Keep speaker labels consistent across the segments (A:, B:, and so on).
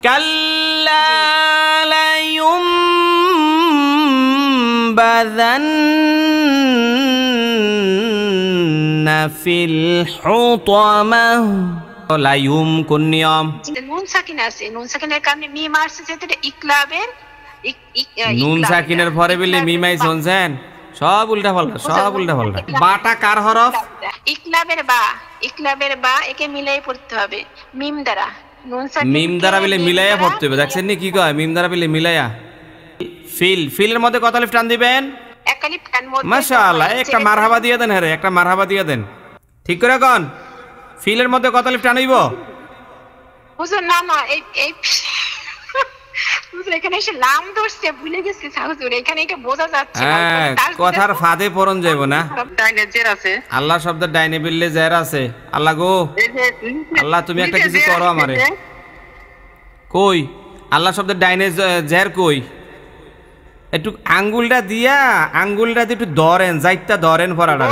A: কাল্লা লায়ুমবাযান্না feel হুতামাহ। লায়ুম কোন নিয়ম?
B: নুন সাকিন আছে, নুন সাকিনের কারণে মিম আসছে, যেটা ইকলাবের
A: নুন সাকিনের পরে বলে মিমাই শুনছেন, সব উল্টা পাল্টা, সব উল্টা পাল্টা। বাটা কার হরফ?
B: ইকলাবের বা, ইকলাবের বা, একে মিলাই পড়তে হবে মিম দ্বারা। নুন সাকিন
A: মিম দ্বারা বলে মিলাইয়া পড়তে হবে, দেখছেন নি কি কয়? মিম দ্বারা বলে মিলাইয়া। ফিল, ফিলের মধ্যে কত আলিফ টান দিবেন?
B: এক আলিফ টান মধ্যে।
A: মাশাআল্লাহ, একটা মারহাবা দিয়ে দেন। হ্যাঁ, একটা মারহাবা দিয়ে দেন। ঠিক করে কোন ফিলের মধ্যে কত আলিফ টান হইব?
B: হুজুর না না, এই হুজুর এখানে এসে লাম ধরছে, ভুলে গেছি হুজুর, এখানে এটা বোঝা যাচ্ছে না।
A: হ্যাঁ, কথার ফাঁদে পড়ন যাইব না।
B: ডাইনে জের আছে,
A: আল্লাহ শব্দের ডাইনে বিললে জের আছে। আল্লাহ গো, আল্লাহ তুমি একটা কিছু করো আমারে। কই আল্লাহ শব্দের ডাইনে জের কই? একটু আঙ্গুলটা দিয়ে একটু ধরেন, যাইতা ধরেন পড়াটা।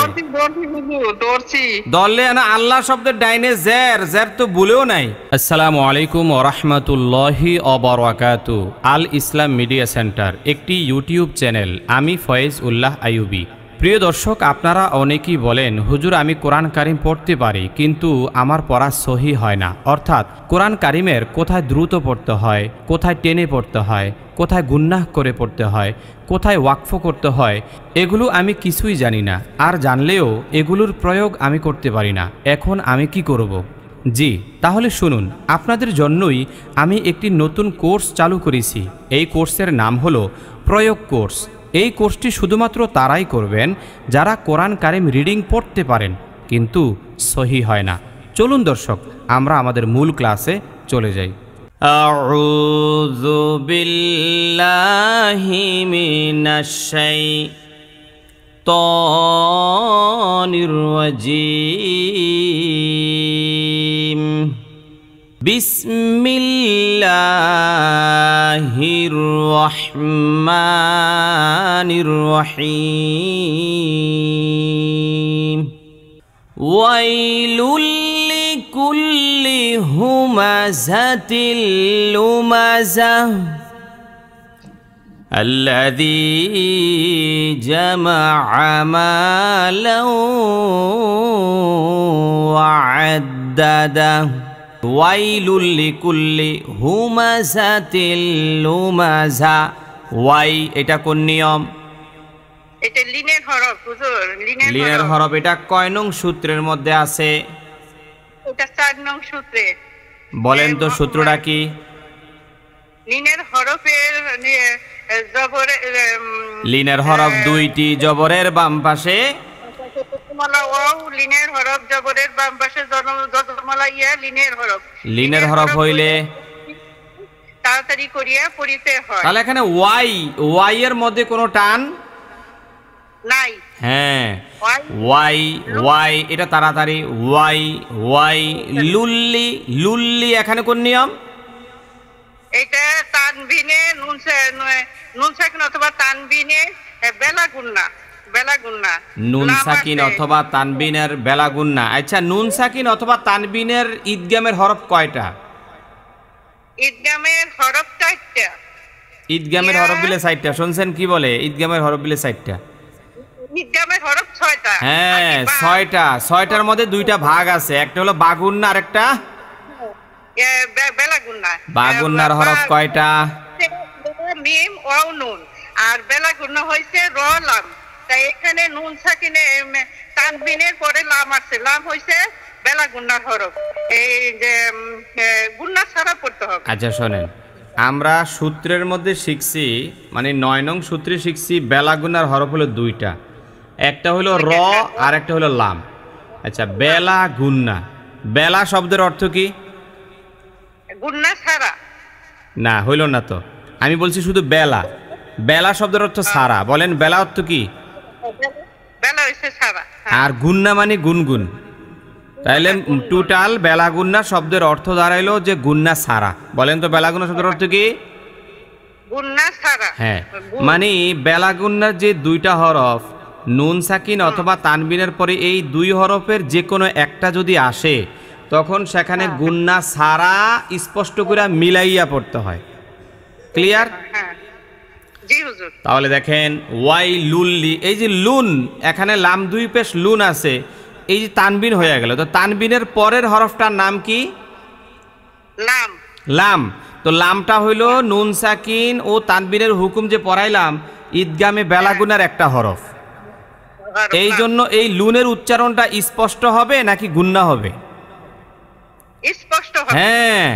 A: ধরলে না আল্লাহ শব্দের ডাইনে জের, জের তো বলেও নাই। আসসালামু আলাইকুম ওয়া রাহমাতুল্লাহি ওয়া বারাকাতুহু। আল ইসলাম মিডিয়া সেন্টার একটি ইউটিউব চ্যানেল। আমি ফয়েজ উল্লাহ আইয়ুবী। প্রিয় দর্শক, আপনারা অনেকেই বলেন, হুজুর আমি কোরআন কারিম পড়তে পারি কিন্তু আমার পড়া সহি হয় না। অর্থাৎ কোরআন কারিমের কোথায় দ্রুত পড়তে হয়, কোথায় টেনে পড়তে হয়, কোথায় গুন্নাহ করে পড়তে হয়, কোথায় ওয়াকফ করতে হয়, এগুলো আমি কিছুই জানি না। আর জানলেও এগুলোর প্রয়োগ আমি করতে পারি না। এখন আমি কি করব? জি, তাহলে শুনুন, আপনাদের জন্যই আমি একটি নতুন কোর্স চালু করেছি। এই কোর্সের নাম হলো প্রয়োগ কোর্স। এই কোর্সটি শুধুমাত্র তারাই করবেন যারা কোরআন কারিম রিডিং পড়তে পারেন কিন্তু সহি হয় না। চলুন দর্শক, আমরা আমাদের মূল ক্লাসে চলে যাই। আউযু বিল্লাহি মিনাশ শাইতানির রাজীম। বিসমিল্লাহির রহমানির রহিম। ওয়াইলুল লিকুল্লি হুমাযাতিল লুমাযাহ আল্লাযী জামাআ মালান ওয়া আদ্দাদাহ। ওয়াইলুল লিকুল্লি হুমাযাতিল লুমাযা। ওয়াই এটা কোন নিয়ম?
B: এটা লিনের হরফ হুজুর,
A: লিনের হরফ। এটা কয় নং সূত্রের মধ্যে আছে?
B: এটা 4 নং সূত্রে।
A: বলেন তো সূত্রটা কি?
B: লিনের হরফের জবরে,
A: লিনের হরফ দুইটি, জবরের বাম পাশে
B: জবরমালা ওয়াও, লিনের হরফ জবরের বাম পাশে জবরমালা ইয়া, লিনের হরফ।
A: লিনের হরফ হইলে
B: তাড়াতাড়ি করিয়া পড়িতে হয়।
A: তাহলে এখানে ওয়াই, ওয়াই এর মধ্যে কোনো টান
B: নাই।
A: হ্যাঁ, ওয়াই, ওয়াই এটা তাড়াতাড়ি। Y, Y. লুল্লি, লুল্লি এখানে কোন নিয়ম?
B: এটা তানবিনে নুন সাকিন অথবা তানবিনে বেলা গুন্না, বেলা গুন্না।
A: নুন সাকিন অথবা তানবিনের বেলা গুন্না। আচ্ছা, নুন সাকিন অথবা তানবিনের ঈদগামের হরফ কয়টা?
B: ঈদগামের হরফ 4টা।
A: ঈদগামের হরফ বিলে 4টা। শুনছেন কি বলে? ঈদগামের হরফ বিলে 4টা।
B: ঈদগামের হরফ 6টা।
A: হ্যাঁ, 6টা। 6টার মধ্যে 2টা ভাগ আছে, একটা হলো বাগুন্না আর একটা
B: বেলা গুন্না।
A: বাগুন্নার হরফ কয়টা?
B: মিম ওয়াও নুন, আর বেলা গুন্না হইছে র লাম। তাই এখানে নুন সাকিনে তানবিনের পরে লাম আছে, লাম হইছে বেলা গুন্নার হরফ। এই যে গুন্না ছাড়া পড়তে হবে।
A: আচ্ছা শোনেন, আমরা সূত্রের মধ্যে শিখছি, মানে 9 নং সূত্রে শিখছি বেলা গুন্নার হরফ হলো 2টা, একটা হলো র আর একটা হলো লাম। আচ্ছা, বেলা গুন্না, বেলা শব্দের অর্থ কি?
B: গুন্না ছাড়া।
A: না, হইল না তো। আমি বলছি শুধু বেলা, বেলা শব্দের অর্থ ছাড়া। বলেন বেলা অর্থ কি?
B: বেলা হইছে ছাড়া,
A: আর গুন্না মানে গুনগুন। তাইলে টোটাল বেলা গুন্না শব্দের অর্থ দাঁড়াইলো যে গুন্না ছাড়া। বলেন তো বেলা গুন্না শব্দের অর্থ কি?
B: গুন্না ছাড়া।
A: হ্যাঁ, মানে বেলা গুন্নার যে 2টা হরফ, নুন সাকিন অথবা তানবিনের পরে এই 2 হরফের যে কোনো একটা যদি আসে তখন সেখানে গুন্না সারা স্পষ্ট করে মিলাইয়া পড়তে হয়। ক্লিয়ার?
B: হ্যাঁ জি হুজুর।
A: তাহলে দেখেন ওয়াই লুল্লি, এই যে লুন, এখানে লাম দুই পেশ লুন আছে, এই যে তানবিন হয়ে গেল, তো তানবিনের পরের হরফটার নাম কি?
B: লাম।
A: লাম। তো লামটা হইল নুন সাকিন ও তানবিনের হুকুম যে পড়াইলাম ঈদগামে বেলাগুনার একটা হরফ। এই জন্য এই লুনের উচ্চারণটা স্পষ্ট হবে নাকি গুন্না হবে?
B: স্পষ্ট হবে।
A: হ্যাঁ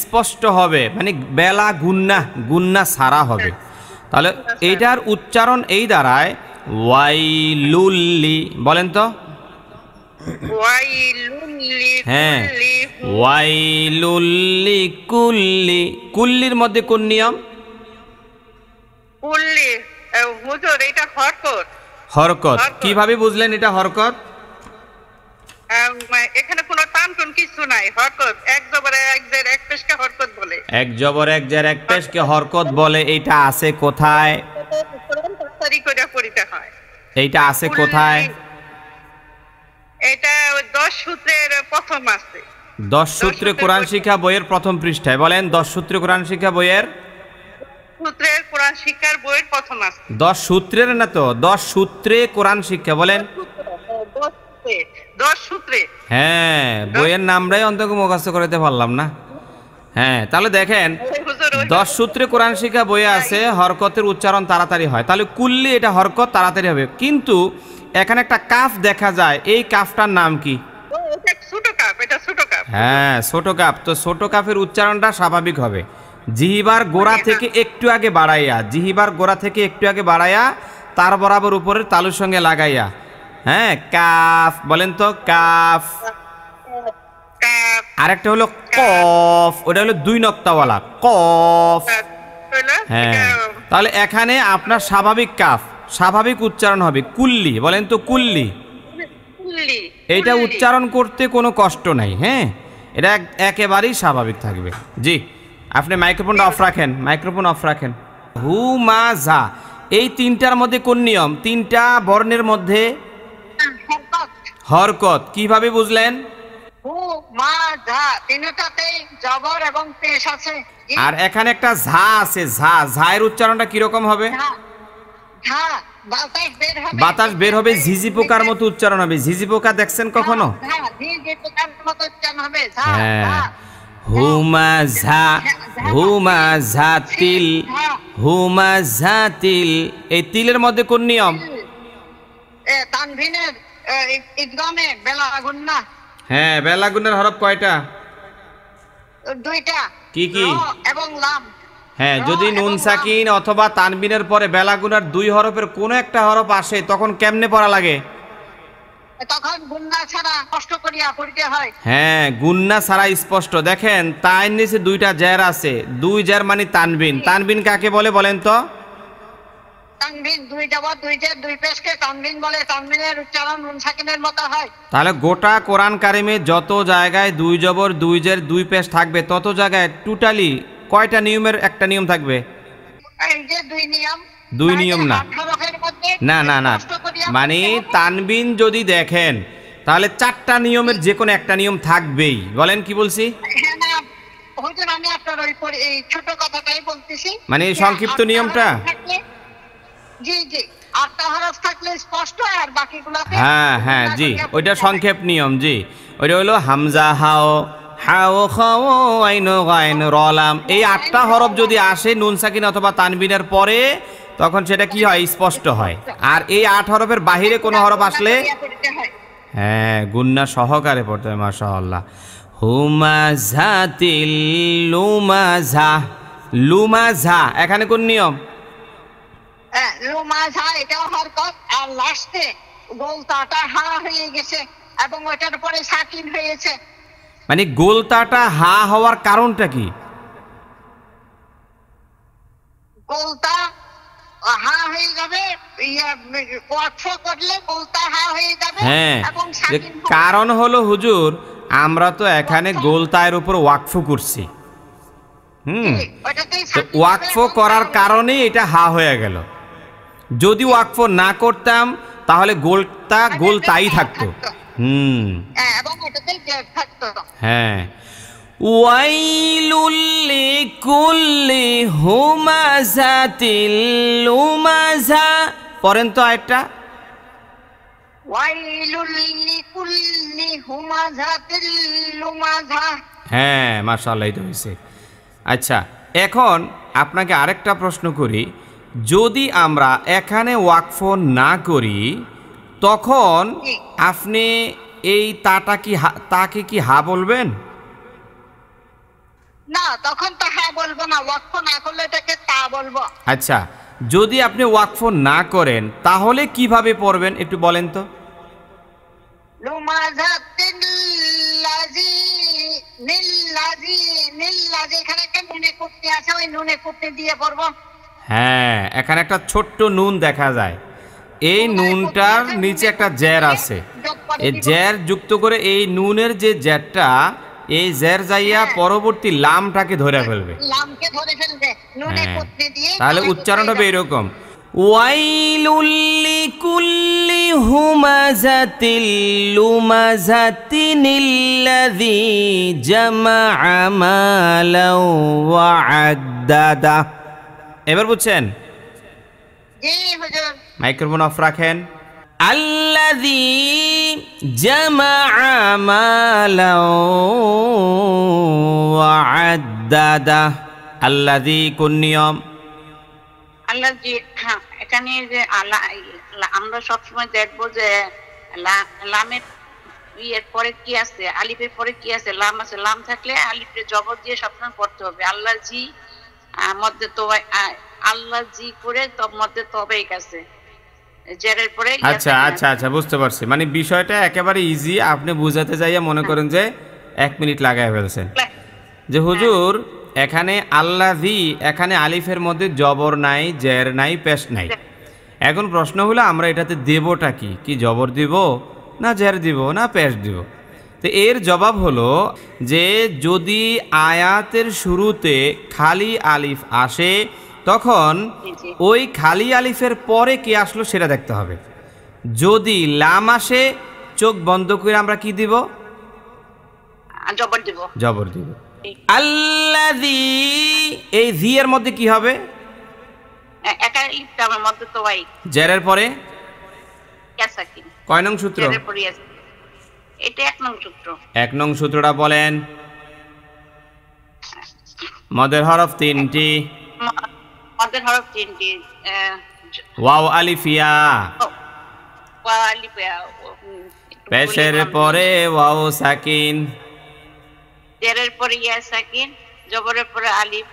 A: স্পষ্ট হবে, মানে বেলা গুন্না, গুন্না সারা হবে। তাহলে এইটার উচ্চারণ এই দাঁড়ায় ওয়াইলুল্লি, বলেন তো।
B: ওয়াইলুল্লি
A: হ্যাঁ
B: কুল্লি।
A: ওয়াইলুল্লি কুল্লি, কুল্লির মধ্যে কোন নিয়ম?
B: কুল্লি হুজুর এটা হরকত।
A: হরকত। কিভাবে বুঝলেন এটা হরকত?
B: এখানে কোনো টান কিছু নাই, হরকত। এক জবরে এক জের এক পেশকে হরকত বলে।
A: এক জবর এক জের এক পেশকে হরকত বলে। এইটা আছে কোথায়?
B: তাড়াতাড়ি করে পড়িতে হয়।
A: এইটা আছে কোথায়?
B: এটা 10 সূত্রের প্রথম আছে।
A: 10 সূত্রে কোরআন শিক্ষা বইয়ের প্রথম পৃষ্ঠায়। বলেন 10 সূত্রে কোরআন শিক্ষা বইয়ের
B: সূত্রের কোরআন শিক্ষার বইয়ের প্রথম আছে।
A: 10 সূত্রের না তো, 10 সূত্রে কোরআন শিক্ষা। বলেন
B: 10 সূত্রে।
A: হ্যাঁ বইয়ের নামটাই অন্তত মুখস্থ করতে পারলাম না। হ্যাঁ তাহলে দেখেন 10 সূত্রে কোরআন শিক্ষা বইয়ে আছে হরকতের উচ্চারণ তাড়াতাড়ি হয়। তাহলে কুল্লি এটা হরকত তাড়াতাড়ি হবে, কিন্তু এখানে একটা কাফ দেখা যায়, এই কাফটার নাম কি?
B: ছোট কাফ, এটা ছোট কাফ।
A: হ্যাঁ ছোট কাফ। তো ছোট কাফের উচ্চারণটা স্বাভাবিক হবে জিহিবার গোড়া থেকে একটু আগে বাড়াইয়া, জিহিবার গোড়া থেকে একটু আগে বাড়াইয়া তার বরাবর উপরের তালুর সঙ্গে লাগাইয়া। হ্যাঁ কাফ, বলেন তো কাফ। আরেকটা হলো কফ, ওটা হলো 2 নক্তাওয়ালা কফ। হ্যাঁ তাহলে এখানে আপনার স্বাভাবিক কাফ, স্বাভাবিক উচ্চারণ হবে কুল্লি। বলেন তো কুল্লি। এইটা উচ্চারণ করতে কোনো কষ্ট নাই। হ্যাঁ এটা একেবারেই স্বাভাবিক থাকবে। জি আপনি মাইক্রোফোনটা অফ রাখেন, মাইক্রোফোন অফ রাখেন। হু মা ঝা, এই তিনটার মধ্যে কোন নিয়ম? তিনটা বর্ণের মধ্যে হরকত। কিভাবে বুঝলেন?
B: হু মা ঝা তিনটাতেই জবর এবং পেশ আছে।
A: আর এখানে একটা ঝা আছে, ঝা, ঝায়ের উচ্চারণটা কিরকম হবে? বাতাস বের হবে, ঝিঝি পোকার মতো উচ্চারণ হবে। ঝিঝি পোকা দেখছেন কখনো? হ্যাঁ হুমা ঝা, হুমা ঝাতিল, হুমা ঝাতিল। এই তিলের মধ্যে কোন নিয়ম?
B: তানভিনের ঈদগামে বেলাগুন্না।
A: হ্যাঁ বেলাগুন্নার হরফ কয়টা?
B: 2টা।
A: কি কি?
B: এবং লাম।
A: হ্যাঁ যদি নুন সাকিন অথবা তানবিনের পরে বেলাগুনার 2 হরফের কোনো একটা হরফ আসে তখন কেমনে পড়া লাগে?
B: তখন গুন্না ছাড়া কষ্ট করিয়া পড়তে হয়।
A: হ্যাঁ গুন্না ছাড়া স্পষ্ট। দেখেন তাইর নিচে 2টা জের আছে, 2 জের মানে তানবিন। তানবিন কাকে বলে বলেন তো?
B: তানবিন 2 জবর 2 জের 2 পেশকে তানবিন বলে। তানবিনের উচ্চারণ নুন সাকিনের মতো হয়।
A: তাহলে গোটা কোরআন কারিমে যত জায়গায় 2 জবর 2 জের 2 পেশ থাকবে তত জায়গায় টোটালি কয়টা নিয়মের একটা নিয়ম থাকবে?
B: এই যে 2 নিয়ম।
A: 2 নিয়ম না, না না না, মানে তানবিন যদি দেখেন তাহলে 4টা নিয়মের যে কোনো একটা নিয়ম থাকবেই। বলেন কি বলছি?
B: আমি আপনার এই ছোট কথাটাই বলতেছি,
A: মানে সংক্ষিপ্ত নিয়মটা।
B: জি জি 8টা হরফ থাকলে স্পষ্ট, আর বাকিগুলোতে
A: হ্যাঁ হ্যাঁ জি ওইটা সংক্ষেপ নিয়ম। জি ওইটা হলো হামজা হাও, হাও খাও আইন গাইন রলাম। এই 8টা হরফ যদি আসে নুন সাকিন অথবা তানবিনের পরে তখন সেটা কি হয়? স্পষ্ট হয়। আর এই 8 হরফের বাহিরে কোনো হরফ আসলে হ্যাঁ গুন্না সহকারে পড়তে হয়। মাশাআল্লাহ। হুমাজাতিল লুমাজা, লুমাজা এখানে কোন নিয়ম?
B: লুমাজা এটাও হরকত। আর লাস্টে গোলতাটা হা হয়ে গেছে এবং ওটার পরে সাকিন হয়েছে।
A: মানে গোলতাটা হা হওয়ার কারণটা কি?
B: গোলতা হা হয়ে যাবে, ওয়াকফ করলে গোলতা হা হয়ে যাবে।
A: হ্যাঁ
B: এবং সাকিন
A: কারণ হলো হুজুর আমরা তো এখানে গোলতায়ের উপর ওয়াকফ করছি। তো ওয়াকফ করার কারণে এটা হা হয়ে গেল। যদি ওয়াকফ না করতাম তাহলে গোলতা গোলতাই থাকতো।
B: এবং এটাতে জের থাকতো।
A: হ্যাঁ, ওয়াইলুল লিকুল্লি হুমাযাতিল লুমাযা। পড়েন তো আরেকটা।
B: ওয়াইলুল লিকুল্লি হুমাযাতিল লুমাযা।
A: হ্যাঁ, মাশাআল্লাহ, এটা হয়েছে। আচ্ছা, এখন আপনাকে আরেকটা প্রশ্ন করি, যদি আমরা এখানে ওয়াকফ না করি তখন আপনি এই তাকে কি হা বলবেন?
B: না, তখন তো হ্যাঁ বলবো না, ওয়াকফ না করলে এটাকে তা বলবো।
A: আচ্ছা, যদি আপনি ওয়াকফ না করেন তাহলে কিভাবে পড়বেন একটু বলেন তো।
B: লুমাযাতিল লাযী নিল্লাযী নিল্লাযী, এখানে একটা নুনে কুটনি আছে, ওই নুনে কুটনি দিয়ে পড়বো।
A: হ্যাঁ, এখানে একটা ছোট্ট নুন দেখা যায়, এই নুনটার নিচে একটা জের আছে, এই জের যুক্ত করে এই নুনের যে জেরটা, এই জের যাইয়া পরবর্তী লামটাকে ধরে ফেলবে,
B: লামকে ধরে ফেলবে নুনে কুটনি দিয়ে।
A: তাহলে উচ্চারণটা হবে এরকম, ওয়াইলুল লিকুল্লি হুমাযাতিল লুমাযাতিনিল্লাযী জামাআ মালাও ওয়া আদ্দাদা। এবার বুঝছেন?
B: জি হুজুর।
A: মাইক্রোফোন অফ রাখেন। আল্লাযী জামাআ মালাও ওয়া আদ্দাদা। আল্লাযী কোন নিয়ম?
B: আল্লাযী, এখানে যে আমরা সবসময় দেখবো যে লামের এর পরে কি আছে, আলিফের পরে কি আছে, লাম আছে, লাম থাকলে আলিফের জবর দিয়ে সবসময় পড়তে হবে। আল্লাযী মধ্যে তো আল্লাযী করে মধ্যে তবেই আছে জেরের পরে।
A: আচ্ছা আচ্ছা আচ্ছা, বুঝতে পারছি, মানে বিষয়টা একেবারে ইজি, আপনি বুঝাতে যাইয়া মনে করেন যে 1 মিনিট লাগায় ফেলছেন। যে হুজুর এখানে আল্লাযী, এখানে আলিফের মধ্যে জবর নাই, জের নাই, পেশ নাই। এখন প্রশ্ন হলো আমরা এটাতে দেবটা কি জবর দিব না জের দিব না পেশ দিব? তো এর জবাব হলো যে যদি আয়াতের শুরুতে খালি আলিফ আসে তখন ওই খালি আলিফের পরে কি আসলো সেটা দেখতে হবে। যদি লাম আসে চোখ বন্ধ করে আমরা কি দিব?
B: জবর দিব।
A: জবর দিব। আল্লাযী, এই জি এর মধ্যে কি হবে?
B: একা আলিফটার মধ্যে তো ভাই
A: জেরের পরে
B: ইয়াসাকিন।
A: কয় নং সূত্র?
B: জেরের পরে এটা 1 নং সূত্র।
A: 1 নং সূত্রটা বলেন। মদের হরফ 3টি।
B: মদের হরফ 3টি।
A: ওয়াও আলিফিয়া।
B: ওয়াও আলিফিয়া।
A: পেশের পরে ওয়াও সাকিন।
B: জেরের পরে ইয়া সাকিন, জবরের পরে আলিফ,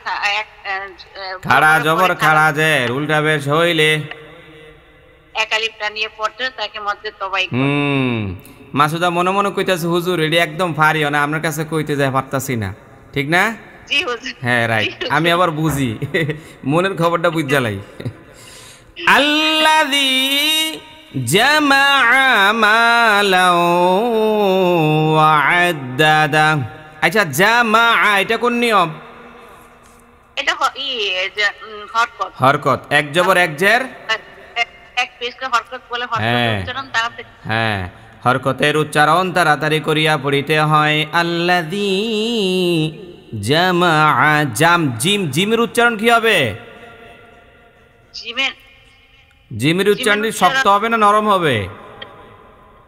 A: খাড়া জবর খাড়া জের, উল্টা পেশ হইলে
B: এক আলিফটা নিয়ে পড়তে তাকে মধ্যে তবাই।
A: মাসুদা মনে মনে কইতাছে হুজুর এটি একদম ফারিও না, আপনার কাছে কইতে যায় পারতাছি না, ঠিক না?
B: জি হুজুর।
A: হ্যাঁ রাইট, আমি আবার বুঝি, মনের খবরটা বুঝালাই। আল্লাযী জামাআ মালাও ওয়া আদ্দাদা। আচ্ছা, জামাআ এটা কোন নিয়ম?
B: এটা হরকত।
A: হরকত, এক জবর এক জের,
B: এক পেশকে হরকত বলে। হরকত উচ্চারণ তাড়াতাড়ি।
A: হ্যাঁ, হরকতের উচ্চারণ তাড়াতাড়ি করিয়া পড়িতে হয়। আল্লাযী জামাআ, জাম জিম, জিমের উচ্চারণ কি হবে? জিমের উচ্চারণ শক্ত হবে না নরম হবে?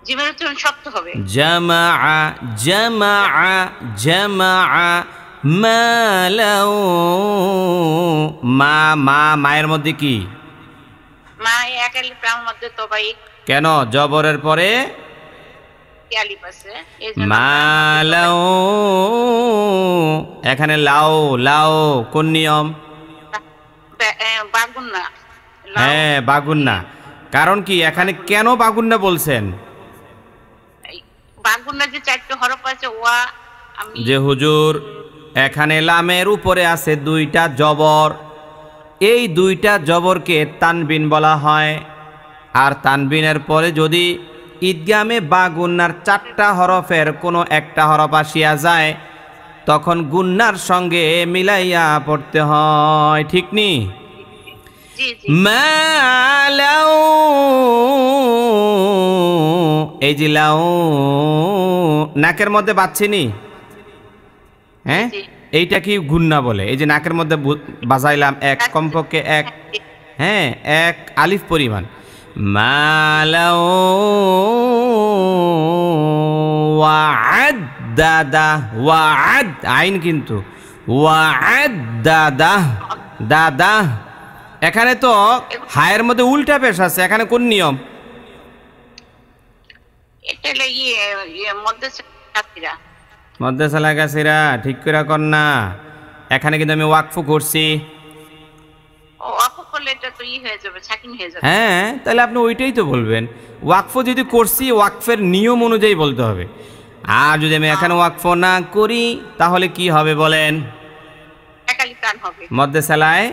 B: জিমের উচ্চারণ শক্ত হবে।
A: জামাআ জামাআ জামাআ মালাও। মা মা মায়ের মধ্যে কি?
B: মা এক আলিফ এর মধ্যে তবাই।
A: কেন? জবরের পরে
B: আলিফ আছে,
A: মালাও। এখানে লাও, লাও কোন নিয়ম?
B: বাগুন্না।
A: হ্যাঁ, বাগুন্না। কারণ কি এখানে কেন বাগুন্না বলছেন?
B: বাগুন্না যে 4টা হরফ আছে ওয়া, আমি
A: যে হুজুর এখানে লামের উপরে আছে 2টা জবর, এই 2টা জবরকে তানবিন বলা হয়। আর তানবিনের পরে যদি ঈদগামে বা গুন্নার 4টা হরফের কোনো একটা হরফ আসিয়া যায় তখন গুন্নার সঙ্গে মিলাইয়া পড়তে হয়, ঠিক নি?
B: জি জি
A: মালাউ, এই যে লাউ নাকের মধ্যে বাজছেনি, হ্যাঁ
B: জি
A: এইটা কি গুন্না বলে। এই যে নাকের মধ্যে বাজাইলাম এক, কমপক্ষে এক, হ্যাঁ এক আলিফ পরিমাণ। মালাউ ওয়াআদ দাদা, ওয়াআদ আইন কিন্তু, ওয়াআদ দাদা দাদা। এখানে তো হায়ের মধ্যে উল্টা পেশ আছে, এখানে কোন নিয়ম?
B: এটা ইয়ে ইয়ে মধ্যে কাছিরা
A: মধ্যে সালাগাছিরা ঠিক করে কর না। এখানে কিন্তু আমি ওয়াকফু করছি।
B: ও অফ করলে এটা তো হয়ে যাবে, সাকিন হয়ে যাবে।
A: হ্যাঁ তাহলে আপনি ওইটাই তো বলবেন। ওয়াকফ যদি করছি ওয়াকফের নিয়ম অনুযায়ী বলতে হবে। আর যদি আমি এখানে ওয়াকফ না করি তাহলে কি হবে বলেন?
B: একালি টান হবে,
A: মধ্যে সালায়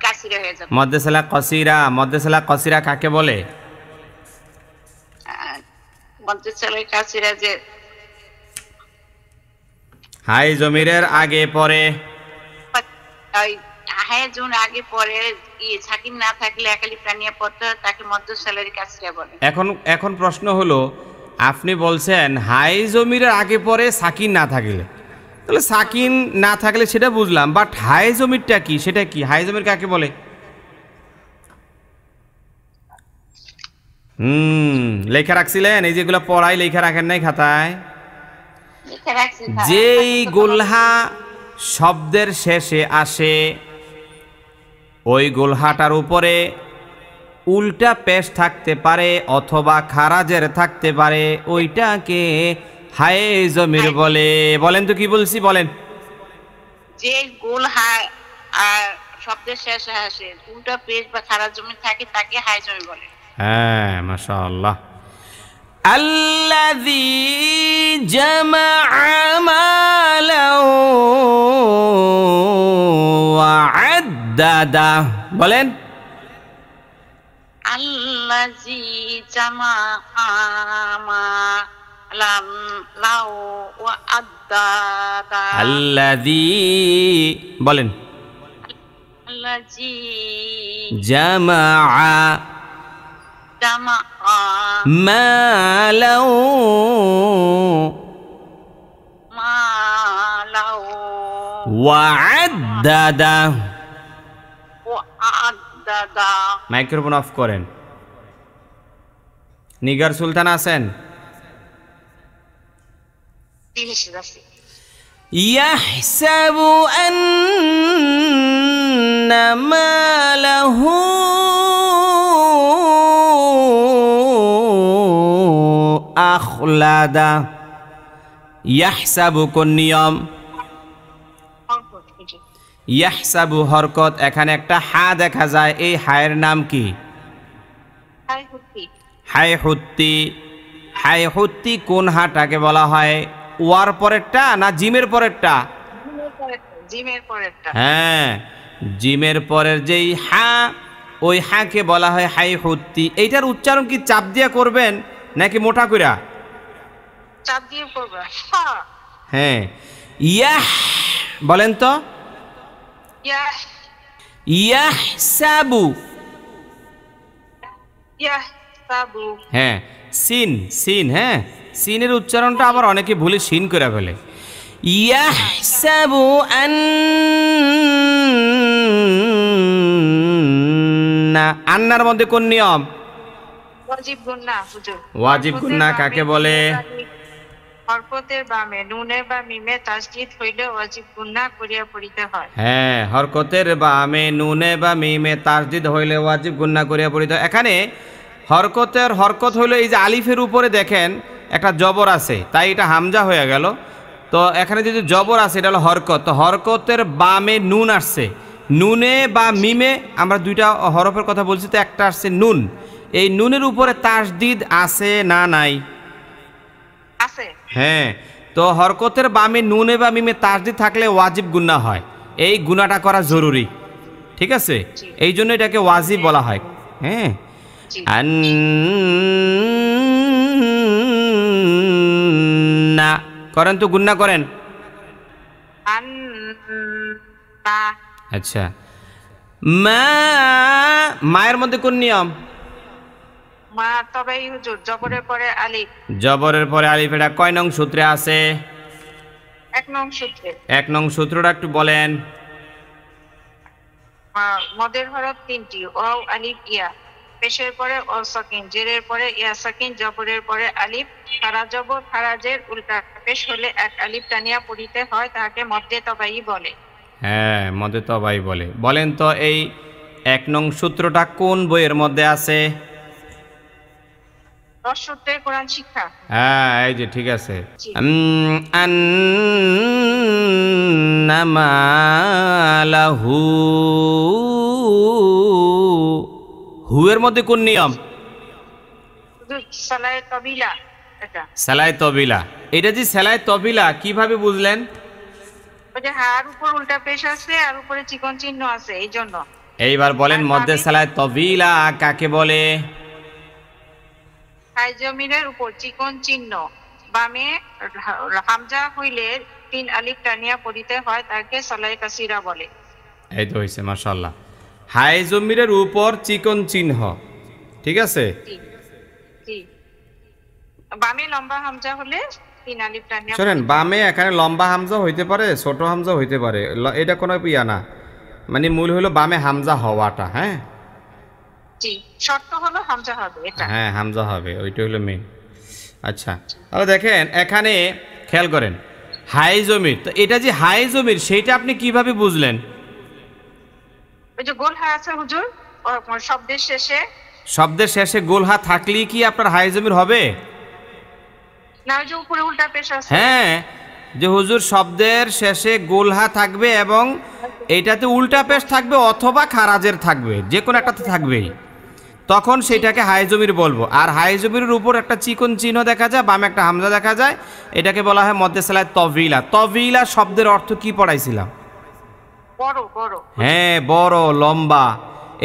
B: কাছিরা হয়ে যাবে।
A: মধ্যে সালা কসিরা, মধ্যে সালা কসিরা কাকে বলে?
B: মধ্যে সালায় কাছিরা যে
A: হাই জমিরের আগে পরে,
B: হ্যাঁ যখন আগে পরে সাকিন না থাকলে একালি প্রাণিয়া পড়তে হয়, তাকে মধ্য সালারি কাছিরা বলে।
A: এখন প্রশ্ন হলো, আপনি বলছেন হাই জমিরের আগে পরে সাকিন না থাকলে, তাহলে সাকিন না থাকলে সেটা বুঝলাম, বাট হাই জমিরটা কি, সেটা কি? হাই জমির কাকে বলে? লেখা রাখছিলেন? এই যেগুলো পড়াই লেখা রাখেন নাই খাতায়? যেই গোলহা শব্দের শেষে আসে ওই গোলহাটার উপরে উল্টা পেশ থাকতে পারে অথবা খারাজের থাকতে পারে, ওইটাকে হায়ে জমির বলে। বলেন তো কি বলছি, বলেন।
B: যে গোল শব্দের শেষে আসে উল্টা পেশ বা খারাজ জমি থাকে তাকে হাই জমি বলে।
A: হ্যাঁ মাশাআল্লাহ। আল্লাযী জামাআ মালাও ওয়া আদ্দাদা, বলেন।
B: আল্লাযী জামাআ মালাম লাও ওয়া আদ্দাদা।
A: আল্লাযী, বলেন।
B: আল্লাযী
A: জামাআ
B: জামাআ
A: মালাও
B: মালাও
A: ওয়া আদ্দাদা।
B: ওয়া আদ্দাদা।
A: মাইক্রোফোন অফ করেন। নিগার সুলতান আছেন? ইয়াহসাবু আন্না মালাহু আখলাদা। ইয়াহসাবু কোন নিয়ম? ইয়াহসাবু হরকত। এখানে একটা হা দেখা যায়, এই হায়ের নাম কি? High Houthi. হাই হুত্তি কোন হাটাকে বলা হয়? ওয়ার পরেরটা না জিমের পরেরটা?
B: জিমের পরেরটা।
A: হ্যাঁ, জিমের পরের যেই হা, ওই হাকে বলা হয় হাই হুত্তি। এইটার উচ্চারণ কি চাপ দিয়া করবেন নাকি মোটা কইরা?
B: চাপ দিয়ে করবে।
A: হ্যাঁ, ইয়াহ বলেন তো। ইয়াহসাবু। হ্যাঁ সিন, সিন, হ্যাঁ সিনের উচ্চারণটা আবার অনেকে ভুলে সিন করে ফেলে। ইয়াহসাবু আন্না, আন্নার মধ্যে কোন নিয়ম?
B: ওয়াজিব গুন্না। হুজুর
A: ওয়াজিব গুন্না কাকে বলে?
B: হরকতের বামে নুনে বা মিমে তাসদীদ হইলে ওয়াজিব গুন্না করিয়া পড়িতে হয়।
A: হ্যাঁ, হরকতের বামে নুনে বা মিমে তাসদীদ হইলে ওয়াজিব গুন্না করিয়া পড়িতে হয়। এখানে হরকত হইলো এই যে আলিফের উপরে দেখেন একটা জবর আছে, তাই এটা হামজা হয়ে গেল। তো এখানে যদি জবর আছে এটা হলো হরকত। তো হরকতের বামে নুন আসছে, নুনে বা মিমে আমরা দুইটা হরফের কথা বলছি, তো একটা আসছে নুন। এই নুনের উপরে তাসদীদ আছে না নাই?
B: আছে।
A: হ্যাঁ, তো হরকতের বামে নুনে বা মিমে তাসদীদ থাকলে ওয়াজিব গুনাহ হয়। এই গুনাহটা করা জরুরি, ঠিক আছে? এই জন্য এটাকে ওয়াজিব বলা হয়। হ্যাঁ, আন্না করেন তো, গুন্না করেন। আচ্ছা, মা, মায়ের মধ্যে কোন নিয়ম?
B: মা তবাই হুজুর, জবরের পরে আলিফ।
A: জবরের পরে আলিফ, এটা কয় নং সূত্রে আছে?
B: 1 নং সূত্রে।
A: 1 নং সূত্রটা একটু বলেন।
B: মদের হরফ 3টি, ওয়াও আলিফ ইয়া। পেশের পরে ও সাকিন, জেরের পরে ইয়া সাকিন, জবরের পরে আলিফ। খারা জবর খারাজের উল্টা পেশ হলে এক আলিফ টানিয়া পড়িতে হয়, তাহাকে মধ্যে তবাই বলে।
A: হ্যাঁ, মধ্যে তবাই বলে। বলেন তো এই 1 নং সূত্রটা কোন বইয়ের মধ্যে আছে?
B: 10 সূত্রের কোরআন শিক্ষা।
A: হ্যাঁ, এই যে ঠিক আছে। আন্নামা লাহু, হুয়ের মধ্যে কোন নিয়ম?
B: সালায়ে তবিলা। এটা
A: সালায়ে তবিলা। এটা যে সালায়ে তবিলা কিভাবে বুঝলেন?
B: ওই যে হার উপর উল্টা পেশ আছে আর উপরে চিকন চিহ্ন আছে, এই জন্য।
A: এইবার বলেন মধ্যে সালায়ে তবিলা কাকে বলে?
B: হাই জমিনের উপর চিকন চিহ্ন, বামে হামজা হইলে 3 আলিফ টানিয়া পড়িতে হয়, তাকে সালায়ে কাসিরা বলে।
A: এই তো হইছে, মাশাআল্লাহ। হাই জমিরের উপর চিকন চিহ্ন, ঠিক আছে।
B: জি জি। বামে লম্বা হামজা হলে 3 আলিফ টানিয়া।
A: শুনেন, বামে এখানে লম্বা হামজা হইতে পারে, ছোট হামজা হইতে পারে, এটা কোনো ইয়া না, মানে মূল হলো বামে হামজা হওয়াটা। হ্যাঁ
B: জি, শর্ত হলো হামজা হবে, এটা।
A: হ্যাঁ, হামজা হবে, ওইটা হলো মেন। আচ্ছা, তাহলে দেখেন এখানে খেয়াল করেন হাই জমির, তো এটা যে হাই জমির সেইটা আপনি কিভাবে বুঝলেন?
B: ওই যে গোল হা আছে হুজুর, শব্দের শেষে।
A: শব্দের শেষে গোলহা থাকলেই কি আপনার হাই জমির হবে?
B: না, ওই যে উপরে উল্টা পেশ আছে।
A: হ্যাঁ, যে হুজুর শব্দের শেষে গোলহা থাকবে এবং এইটাতে উল্টা পেশ থাকবে অথবা খারাজের থাকবে, যে কোনো একটাতে থাকবেই, তখন সেটাকে হাই জমির বলবো। আর হাই জমির উপর একটা চিকন চিহ্ন দেখা যায়, বামে একটা হামজা দেখা যায়, এটাকে বলা হয় মধ্যে সালায়ে তবিলা। তবিলা শব্দের অর্থ কি পড়াইছিলাম?
B: বড় বড়।
A: হ্যাঁ, বড়, লম্বা।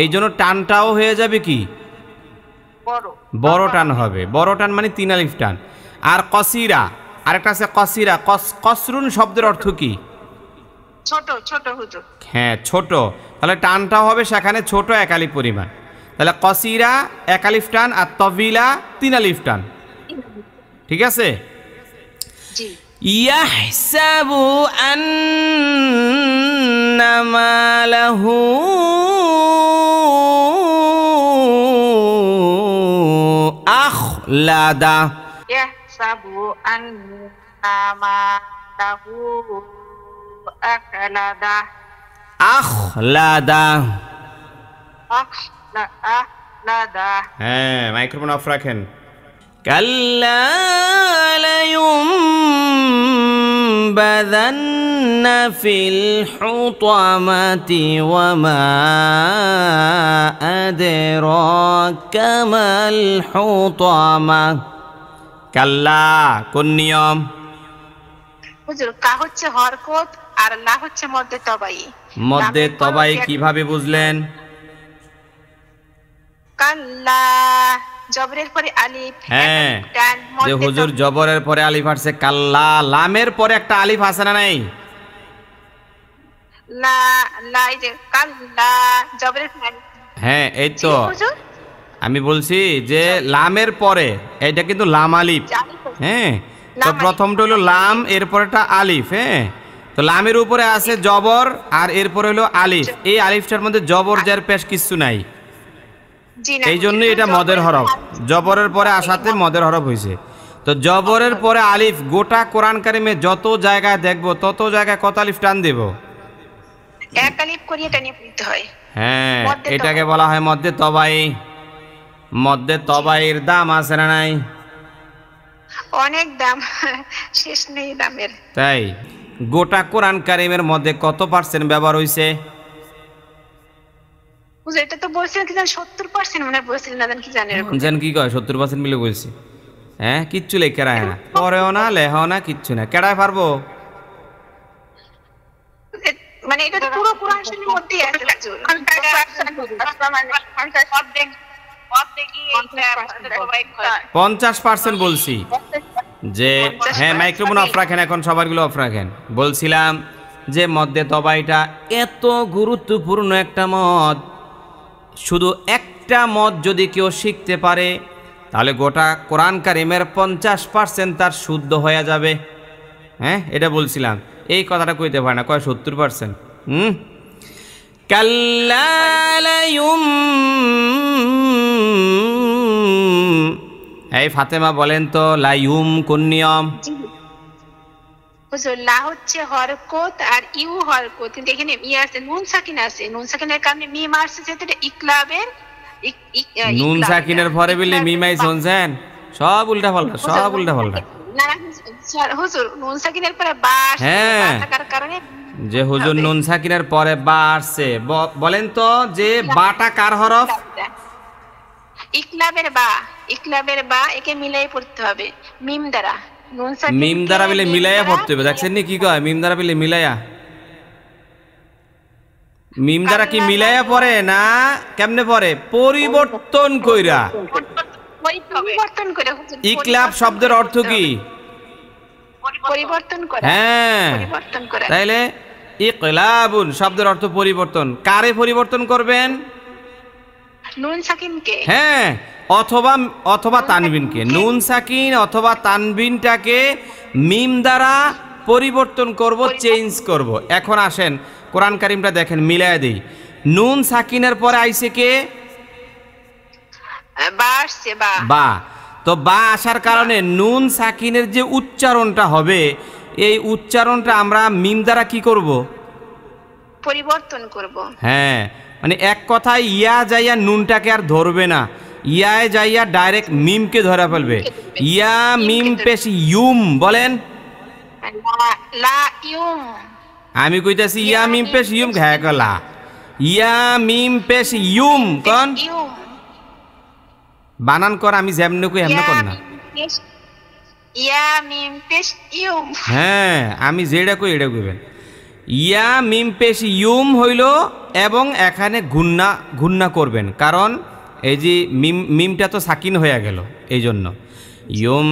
A: এই জন্য টানটাও হয়ে যাবে কি?
B: বড়
A: বড় টান হবে। বড় টান মানে 3 আলিফ টান। আর কসিরা, আরেকটা আছে কসিরা। কসরুন শব্দের অর্থ কি?
B: ছোট ছোট হুজুর।
A: হ্যাঁ, ছোট। তাহলে টানটাও হবে সেখানে ছোট 1 আলিফ পরিমাণ। তাহলে কসিরা 1 আলিফ টান আর তবিলা 3 আলিফ টান, ঠিক আছে।
B: জি।
A: ইয়াহসাবু আন্নামা লাহু আখলাদা।
B: ইয়াহসাবু আন্নামা লাহু আখলাদা।
A: আখলাদা।
B: আখলাদা।
A: হ্যাঁ, মাইক্রোফোন অফ রাখেন। কাল্লা লায়ুমবাযান্না ফিল হুতামাতি ওয়া মা আদরাকা মাল হুতামা। কাল্লা কোন নিয়ম?
B: হুজুর, কা হচ্ছে হরকত আর লা হচ্ছে মধ্যে তবাই।
A: মধ্যে তবাই কিভাবে বুঝলেন?
B: কাল্লা জবরের পরে আলিফ।
A: হ্যাঁ, যে হুজুর জবরের পরে আলিফ আসছে, কাল্লা লামের পরে একটা আলিফ আছে না নাই?
B: লা লা, এই যে কাল্লা জবরের পরে।
A: হ্যাঁ, এই তো আমি বলছি যে লামের পরে এটা কিন্তু লাম আলিফ। হ্যাঁ, তো প্রথমটা হলো লাম, এরপরটা আলিফ। হ্যাঁ, তো লামের উপরে আছে জবর আর এরপরে হলো আলিফ। এই আলিফটার মধ্যে জবর জার পেশ কিছু নাই, এই জন্য এটা মদের হরফ। জবরের পরে আসাতে মদের হরফ হয়েছে। তো জবরের পরে আলিফ গোটা কোরআন কারিমে যত জায়গায় দেখবো তত জায়গায় কত আলিফ টান দেব?
B: 1 আলিফ করিয়ে টানিয়ে পড়তে হয়।
A: হ্যাঁ, এটাকে বলা হয় মধ্যে তবাই। মধ্যে তবাইয়ের দাম আছে না নাই?
B: অনেক দাম, শেষ নেই দামের।
A: তাই গোটা কোরআন কারিমের মধ্যে কত পার্সেন্ট ব্যবহার হয়েছে?
B: হুজুর, এটা তো বলছিলেন কি জানেন 70% মানে বলছিলেন না, জানেন কি জানেন এরকম।
A: জান কি কয় 70% মিলে বলছি? হ্যাঁ, কিচ্ছু লেখা রায় না, পরেও না, লেখাও না, কিচ্ছু না। কেডায় পারবো?
B: মানে এটা তো পুরো কোরআন শরীফের মধ্যেই আছে হুজুর।
A: 50% বলছি যে। হ্যাঁ, মাইক্রোফোন অফ রাখেন, এখন সবারগুলো অফ রাখেন। বলছিলাম যে মদ্যে তবাইটা এত গুরুত্বপূর্ণ একটা মদ, শুধু একটা মদ যদি কেউ শিখতে পারে তাহলে গোটা কোরআন কারিমের 50% তার শুদ্ধ হয়ে যাবে। হ্যাঁ, এটা বলছিলাম। এই কথাটা কইতে পারে না, কয় 70%। কাল্লা লায়ুম, এই ফাতেমা বলেন তো লায়ুম কোন নিয়ম?
C: হুজুর লা হচ্ছে হরকত আর ইউ হরকত, কিন্তু এখানে ই আছে, নুন সাকিন আছে, নুন সাকিনের কারণে মিম আসছে, যেটা ইকলাবের
A: নুন সাকিনের পরে বলে মিমাই শুনছেন, সব উল্টা পাল্টা, সব উল্টা পাল্টা।
C: না হুজুর, নুন সাকিনের পরে বা আসছে,
A: হ্যাঁ,
C: বা থাকার কারণে
A: যে হুজুর নুন সাকিনের পরে বা আসছে, বলেন তো যে বাটা কার হরফ?
C: ইকলাবের বা, ইকলাবের বা, একে মিলাই পড়তে হবে মিম দ্বারা। নুন সাকিন
A: মিম দ্বারা বলে মিলাইয়া পড়তে হবে, দেখছেন নি কি কয়? মিম দ্বারা বলে মিলাইয়া, মিম দ্বারা কি মিলাইয়া পড়ে না কেমনে পড়ে? পরিবর্তন কইরা।
C: পরিবর্তন করে।
A: ইকলাব শব্দের অর্থ কি?
C: পরিবর্তন করা।
A: হ্যাঁ,
C: পরিবর্তন করা।
A: তাইলে ইকলাবুন শব্দের অর্থ পরিবর্তন। কারে পরিবর্তন করবেন?
C: নুন সাকিনকে।
A: হ্যাঁ, অথবা অথবা তানবিনকে। নুন সাকিন অথবা তানবিনটাকে মিম দ্বারা পরিবর্তন করব, চেঞ্জ করব। এখন আসেন কোরআন কারিমটা দেখেন, মিলায় দেই। নুন সাকিনের পরে আইছে কে?
C: বা আসছে, বা।
A: বা। তো বা আসার কারণে নুন সাকিনের যে উচ্চারণটা হবে, এই উচ্চারণটা আমরা মিম দ্বারা কি করব?
C: পরিবর্তন করব।
A: হ্যাঁ, মানে এক কথায় ইয়া যাইয়া নুনটাকে আর ধরবে না, ইয়ায় যাইয়া ডাইরেক্ট মিমকে ধরা ফেলবে। ইয়া মিম পেশ ইউম, বলেন।
C: লা ইউম।
A: আমি কইতাছি ইয়া মিম পেশ ইউম, ঘায় গলা। ইয়া মিম পেশ ইউম কোন বানান কর, আমি যেমনে কই এমনে কর না।
C: ইয়া মিম পেশ ইউম।
A: হ্যাঁ, আমি যেটা কই এটা কইবেন। ইয়া মিম পেশ ইউম হইল, এবং এখানে গুন্না গুন্না করবেন, কারণ এই যে মিমটা তো সাকিন হয়ে গেল, এই জন্য ইউম।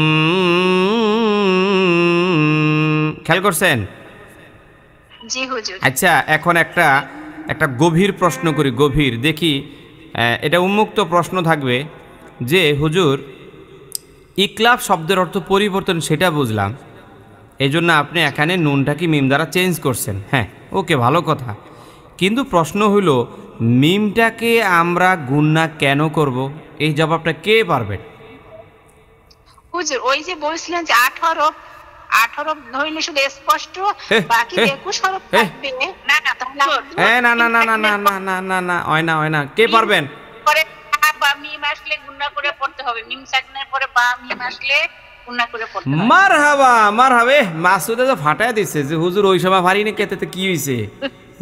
A: খেয়াল করছেন?
C: জি হুজুর।
A: আচ্ছা, এখন একটা গভীর প্রশ্ন করি, গভীর দেখি, এটা উন্মুক্ত প্রশ্ন থাকবে যে হুজুর ইকলাব শব্দের অর্থ পরিবর্তন, সেটা বুঝলাম, এই জন্য আপনি এখানে নুনটাকে মিম দ্বারা চেঞ্জ করছেন। হ্যাঁ, ওকে, ভালো কথা। কিন্তু প্রশ্ন হইল মিমটাকে আমরা গুন্না কেন করব? এই জবাবটা কে পারবেন?
C: হুজুর ওই যে বলছিলেন যে 8 হরফ ধরলে শুধু স্পষ্ট, বাকি 21 হরফ থাকবে। না না, তাহলে
A: না না না না না না না না না, হয় না, হয় না। কে পারবেন?
C: পরে বা মিম আসলে গুন্না করে পড়তে হবে, মিম সাকিনের পরে বা মিম আসলে গুন্না করে পড়তে হবে।
A: মারহাবা, মারহাবা। মাসুদে তো ফাটায় দিচ্ছে যে হুজুর ওই সময় পারিনি, কেতে কি হইছে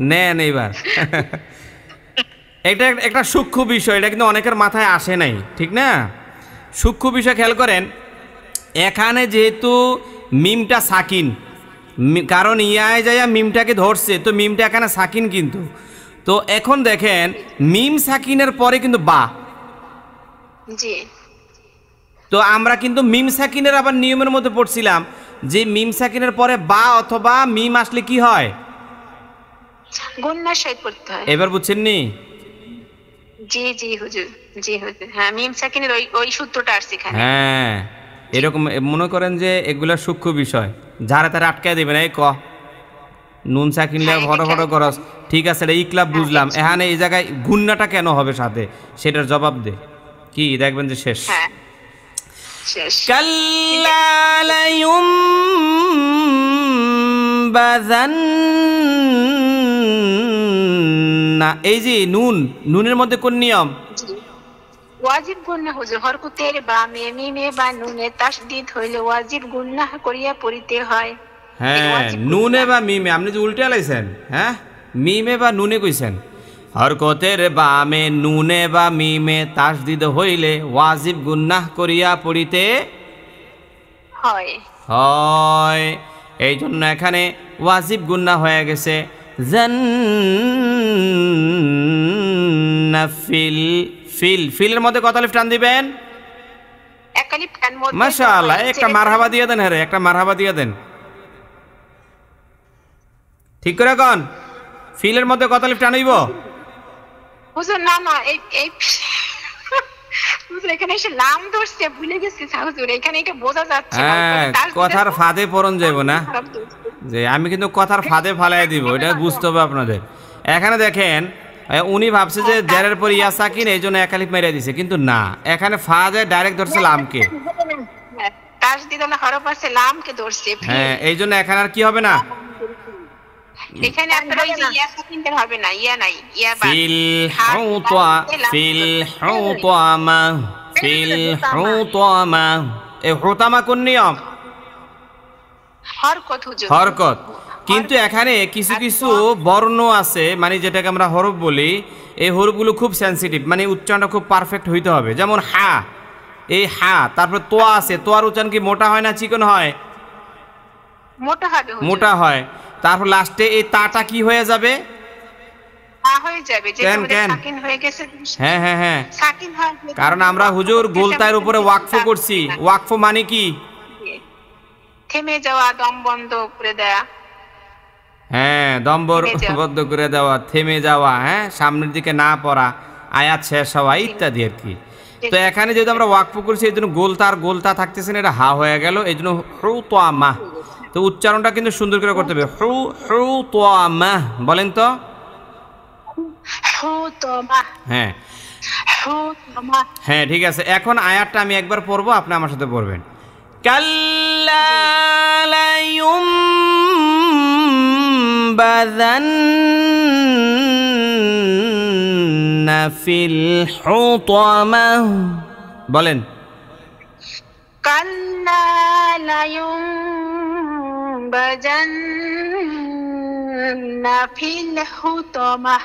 A: নেন এইবার। এটা একটা সূক্ষ্ম বিষয়, এটা কিন্তু অনেকের মাথায় আসে নাই, ঠিক না? সূক্ষ্ম বিষয় খেয়াল করেন। এখানে যেহেতু মিমটা সাকিন, কারণ ইয়ায় যাইয়া মিমটাকে ধরছে, তো মিমটা এখানে সাকিন কিন্তু। তো এখন দেখেন মিম সাকিনের পরে কিন্তু বা।
C: জি।
A: তো আমরা কিন্তু মিম সাকিনের আবার নিয়মের মধ্যে পড়ছিলাম যে মিম সাকিনের পরে বা অথবা মিম আসলে কি হয়?
C: গুন্নার সহিত পড়তে হয়।
A: এবার বুঝছেন নি?
C: জি জি হুজুর, জি হুজুর। হ্যাঁ, মিম সাকিনের ওই সূত্রটা আসছে এখানে।
A: হ্যাঁ, এরকম মনে করেন যে এগুলা সূক্ষ্ম বিষয়, যারা তারা আটকায় দেবেন। এই ক নুন সাকিনলে ফটো করস, ঠিক আছে, এটা ইকলাব বুঝলাম, এখানে এই জায়গায় গুন্নাটা কেন হবে সাথে, সেটার জবাব দে। কি দেখবেন যে শেষ।
C: হ্যাঁ, শেষ।
A: কাল্লা লায়ুমবাযান্না, এই যে নুনের মধ্যে কোন নিয়ম?
C: ওয়াজিব গুন্না হুজুর, হরকতের বা মিমে বা নুনে তাসদীদ হইলে ওয়াজিব গুন্না করিয়া পড়িতে হয়।
A: হ্যাঁ, নুনে বা মিমে, আপনি যে উল্টে লাইছেন। হ্যাঁ, মিমে বা নুনে কইছেন। হরকতের বামে নুনে বা মিমে তাসদীদ হইলে ওয়াজিব গুন্নাহ করিয়া পড়িতে
C: হয়।
A: এই জন্য এখানে ওয়াজিব গুন্নাহ হয়ে গেছে। জান্নাফিল, ফিলের মধ্যে কত আলিফ টান দিবেন?
C: এক আলিফ টান মধ্যে।
A: মাশাআল্লাহ, একটা মারহাবা দিয়ে দেন। হ্যাঁ, একটা মারহাবা দিয়ে দেন। ঠিক করে কোন ফিলের মধ্যে কত আলিফ টানইব?
C: হুজুর না না এই হুজুর এখানে এসে লাম ধরছে ভুলে গেছি হুজুর, এখানে এটা বোঝা যাচ্ছে না।
A: হ্যাঁ, কথার ফাঁদে পড়ন যাইব না, যে আমি কিন্তু কথার ফাঁদে ফালাই দিব, এটা বুঝতে হবে আপনাদের। এখানে দেখেন উনি ভাবছে যে জেরের পর ইয়া সাকিন, এই জন্য এক আলিফ মেরে দিছে, কিন্তু না, এখানে ফাঁদে ডাইরেক্ট ধরছে লামকে।
C: তাসদিদুল হরফ আছে লামকে ধরছে।
A: হ্যাঁ, এই জন্য এখানে আর কি হবে না,
C: এখানে আপনার ওই যে ইয়া সাকিনটা হবে না, ইয়া নাই, ইয়া বাদ।
A: ফিল হুতামা ফিল হুতামা। এই হুতামা কোন নিয়ম?
C: হরকত হুজুর,
A: হরকত। কিন্তু এখানে কিছু কিছু বর্ণ আছে, মানে যেটাকে আমরা হরফ বলি, এই হরফগুলো খুব সেন্সিটিভ, মানে উচ্চারণটা খুব পারফেক্ট হইতে হবে। যেমন হা, এই হা, তারপর তোয়া আছে, তোয়ার উচ্চারণ কি মোটা হয় না চিকন হয়?
C: মোটা হবে হুজুর,
A: মোটা হয়। তারপর লাস্টে এই তাটা কি হয়ে যাবে?
C: হয়ে যাবে, যে সাকিন হয়ে গেছে।
A: হ্যাঁ হ্যাঁ হ্যাঁ,
C: সাকিন হয়,
A: কারণ আমরা হুজুর গোলতায়ের উপরে ওয়াকফ করছি। ওয়াকফ মানে কি?
C: থেমে যাওয়া, দম বন্ধ করে দেয়া।
A: হ্যাঁ, দম বন্ধ করে দেওয়া, থেমে যাওয়া, হ্যাঁ, সামনের দিকে না পড়া, আয়াত শেষ হওয়া ইত্যাদি আর কি। তো এখানে যেহেতু আমরা ওয়াকফ করছি, এই জন্য গোলতা থাকতেছে না, এটা হা হয়ে গেল, এই জন্য হুতামা। তো উচ্চারণটা কিন্তু সুন্দর করে করতে হবে, হুতামা। বলেন তো। হ্যাঁ হ্যাঁ, ঠিক আছে। এখন আয়াতটা আমি একবার পড়বো, আপনি আমার সাথে পড়বেন। কাল্লা লায়ুম্বাযান্না ফিল হুতামাহ। বলেন।
C: কাল্লা লায়ুম্বাযান্না ফিল হুতামাহ।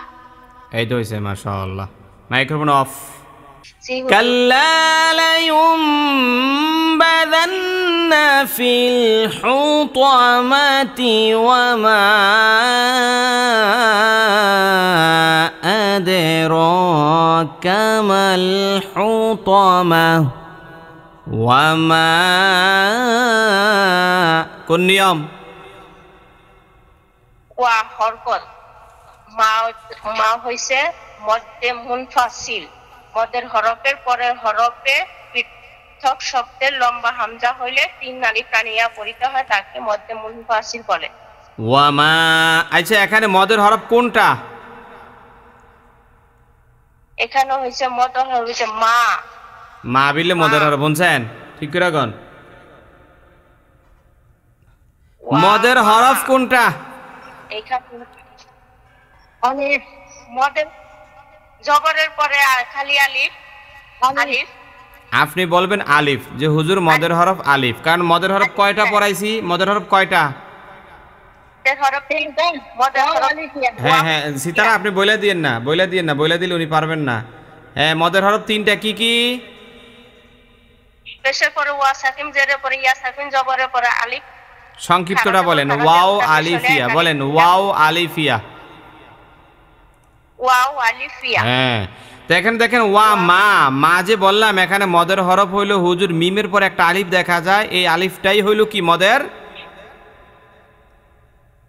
A: এই তো হইছে, মাশাআল্লাহ। Microphone of. কাল্লা লায়ুম্বাযান্না ফিল হুতামাতি ওয়া মা আদরাকা মাল হুতামাহ ওয়া মা। কোন নিয়ম?
D: ওয়া হরকত, মা হইছে মধ্যে মুনফাসিল, মদের হরফের পরের হরফে পৃথক শব্দের লম্বা হামজা হইলে 3 আলিফ টানিয়া পড়িতে হয়, তাকে মধ্যে মুনফাসিল বলে।
A: ওয়া মা। আচ্ছা, এখানে মদের হরফ কোনটা?
D: এখানে হইছে মদের হরফ হইছে মা।
A: মা বিলে মদের হরফ বলছেন, ঠিক করে কোন মদের হরফ কোনটা?
D: এখানে অনেক মদের জবরের পরে খালি আলিফ। আলিফ
A: আপনি বলবেন আলিফ, যে হুজুর মদের হরফ আলিফ, কারণ মদের হরফ কয়টা পড়াইছি? মদের হরফ কয়টা? হ্যাঁ হ্যাঁ, সিতারা আপনি বলে দিয়েন না, বলে দিলে উনি পারবেন না। হ্যাঁ, মদের হরফ 3টা, কি কি?
D: পেশের পরে ওয়া সাকিন, জেরের পরে ইয়া সাকিন, জবরের পরে আলিফ।
A: সংক্ষিপ্তটা বলেন। ওয়াও আলিফিয়া। বলেন ওয়াও আলিফিয়া।
D: ওয়াও আলিফিয়া।
A: হ্যাঁ, তো এখানে দেখেন ওয়া মা, মা যে বললাম, এখানে মদের হরফ হইল হুজুর মিমের পর একটা আলিফ দেখা যায়, এই আলিফটাই হইল কি মদের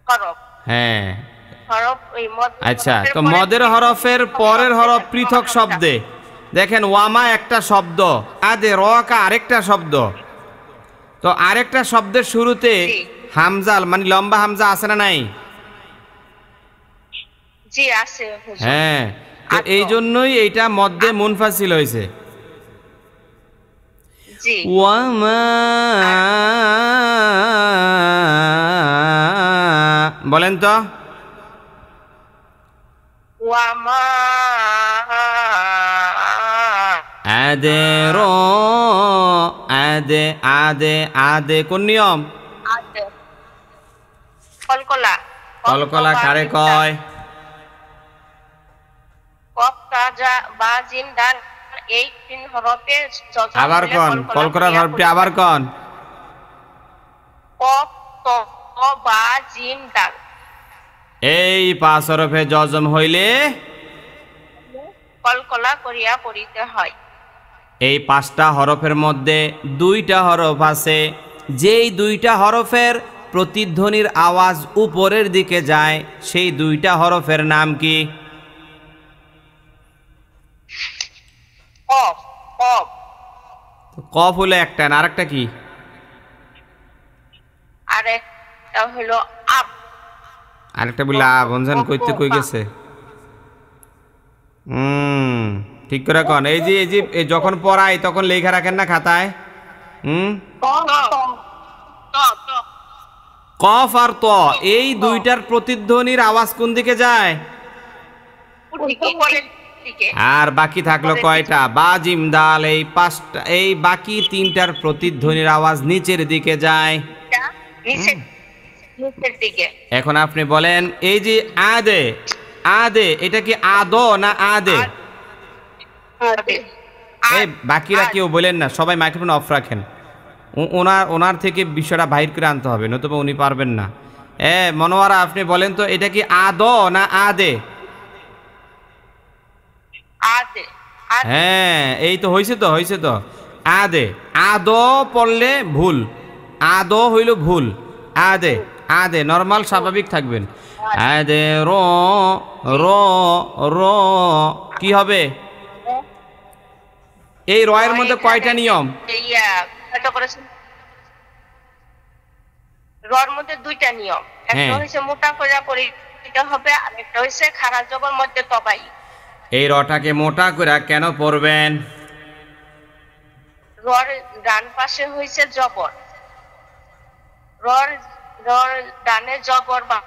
D: হরফ।
A: হ্যাঁ,
D: হরফ ওই মদ।
A: আচ্ছা, তো মদের হরফের পরের হরফ পৃথক শব্দে দেখেন ওয়ামা একটা শব্দ, আদে রকা আরেকটা শব্দ। তো আরেকটা শব্দের শুরুতে হামজাল মানে লম্বা হামজা আছে না নাই?
D: জি আছে হুজুর।
A: হ্যাঁ, তো এই জন্যই এইটা মধ্যে মুনফাসিল হয়েছে।
D: জি।
A: ওয়ামা। বলেন তো।
D: ওয়ামা
A: আদে র আদে আদে আদে কোন নিয়ম?
D: আদে। কলকলা।
A: কলকলা কারে কয়?
D: কফ কাজা বা জিম দাল, এই 3 হরফে যজম।
A: আবার কোন কলকলা হরফটি? আবার কোন?
D: কফ তো বা জিম দাল,
A: এই 5 হরফে যজম হইলে
D: কলকলা করিয়া পড়িতে হয়।
A: এই 5টা হরফের মধ্যে 2টা হরফ আছে, যেই 2টা হরফের প্রতিধ্বনির আওয়াজ উপরের দিকে যায় সেই দুইটা হরফের নাম কি?
D: কফ। কফ।
A: কফ হলো একটা, আর একটা কি?
D: আরেকটা হলো আব।
A: আরেকটা বললে বনজান কইতে কই গেছে? ঠিক করে কন। এই যে যখন পড়াই তখন লেখা রাখেন না খাতায়? কফ আর ত, এই দুইটার প্রতিধ্বনির আওয়াজ কোন দিকে যায়? আর বাকি থাকলো কয়টা? বা জিম দাল, এই পাঁচটা, এই বাকি তিনটার প্রতিধ্বনির আওয়াজ নিচের দিকে যায়। এখন আপনি বলেন, এই যে আদে, আদে এটা কি আদ না আদে? এই বাকিরা কেউ বলেন না, সবাই মাইক্রোফোন অফ রাখেন। ওনার থেকে বিষয়টা বাইর করে আনতে হবে, নতুবা উনি পারবেন না। মনোয়ারা আপনি বলেন তো, এটা কি আদ না আদে? হ্যাঁ, এই তো হয়েছে তো, হয়েছে তো। আদে, আদ পড়লে ভুল, আদ হইল ভুল। আদে, আদে নরমাল স্বাভাবিক থাকবেন। আদে র র র কি হবে? এই রয়ের মধ্যে কয়টা নিয়ম?
D: রর মধ্যে দুইটা নিয়ম, একটা হইছে মোটা করে পড়িতে হবে, আর একটা হইছে খাড়া জবর মধ্যে তবাই।
A: এই রটাকে মোটা করে কেন পড়বেন?
D: রর ডান পাশে হইছে জবর, রর রর ডানে জবর বা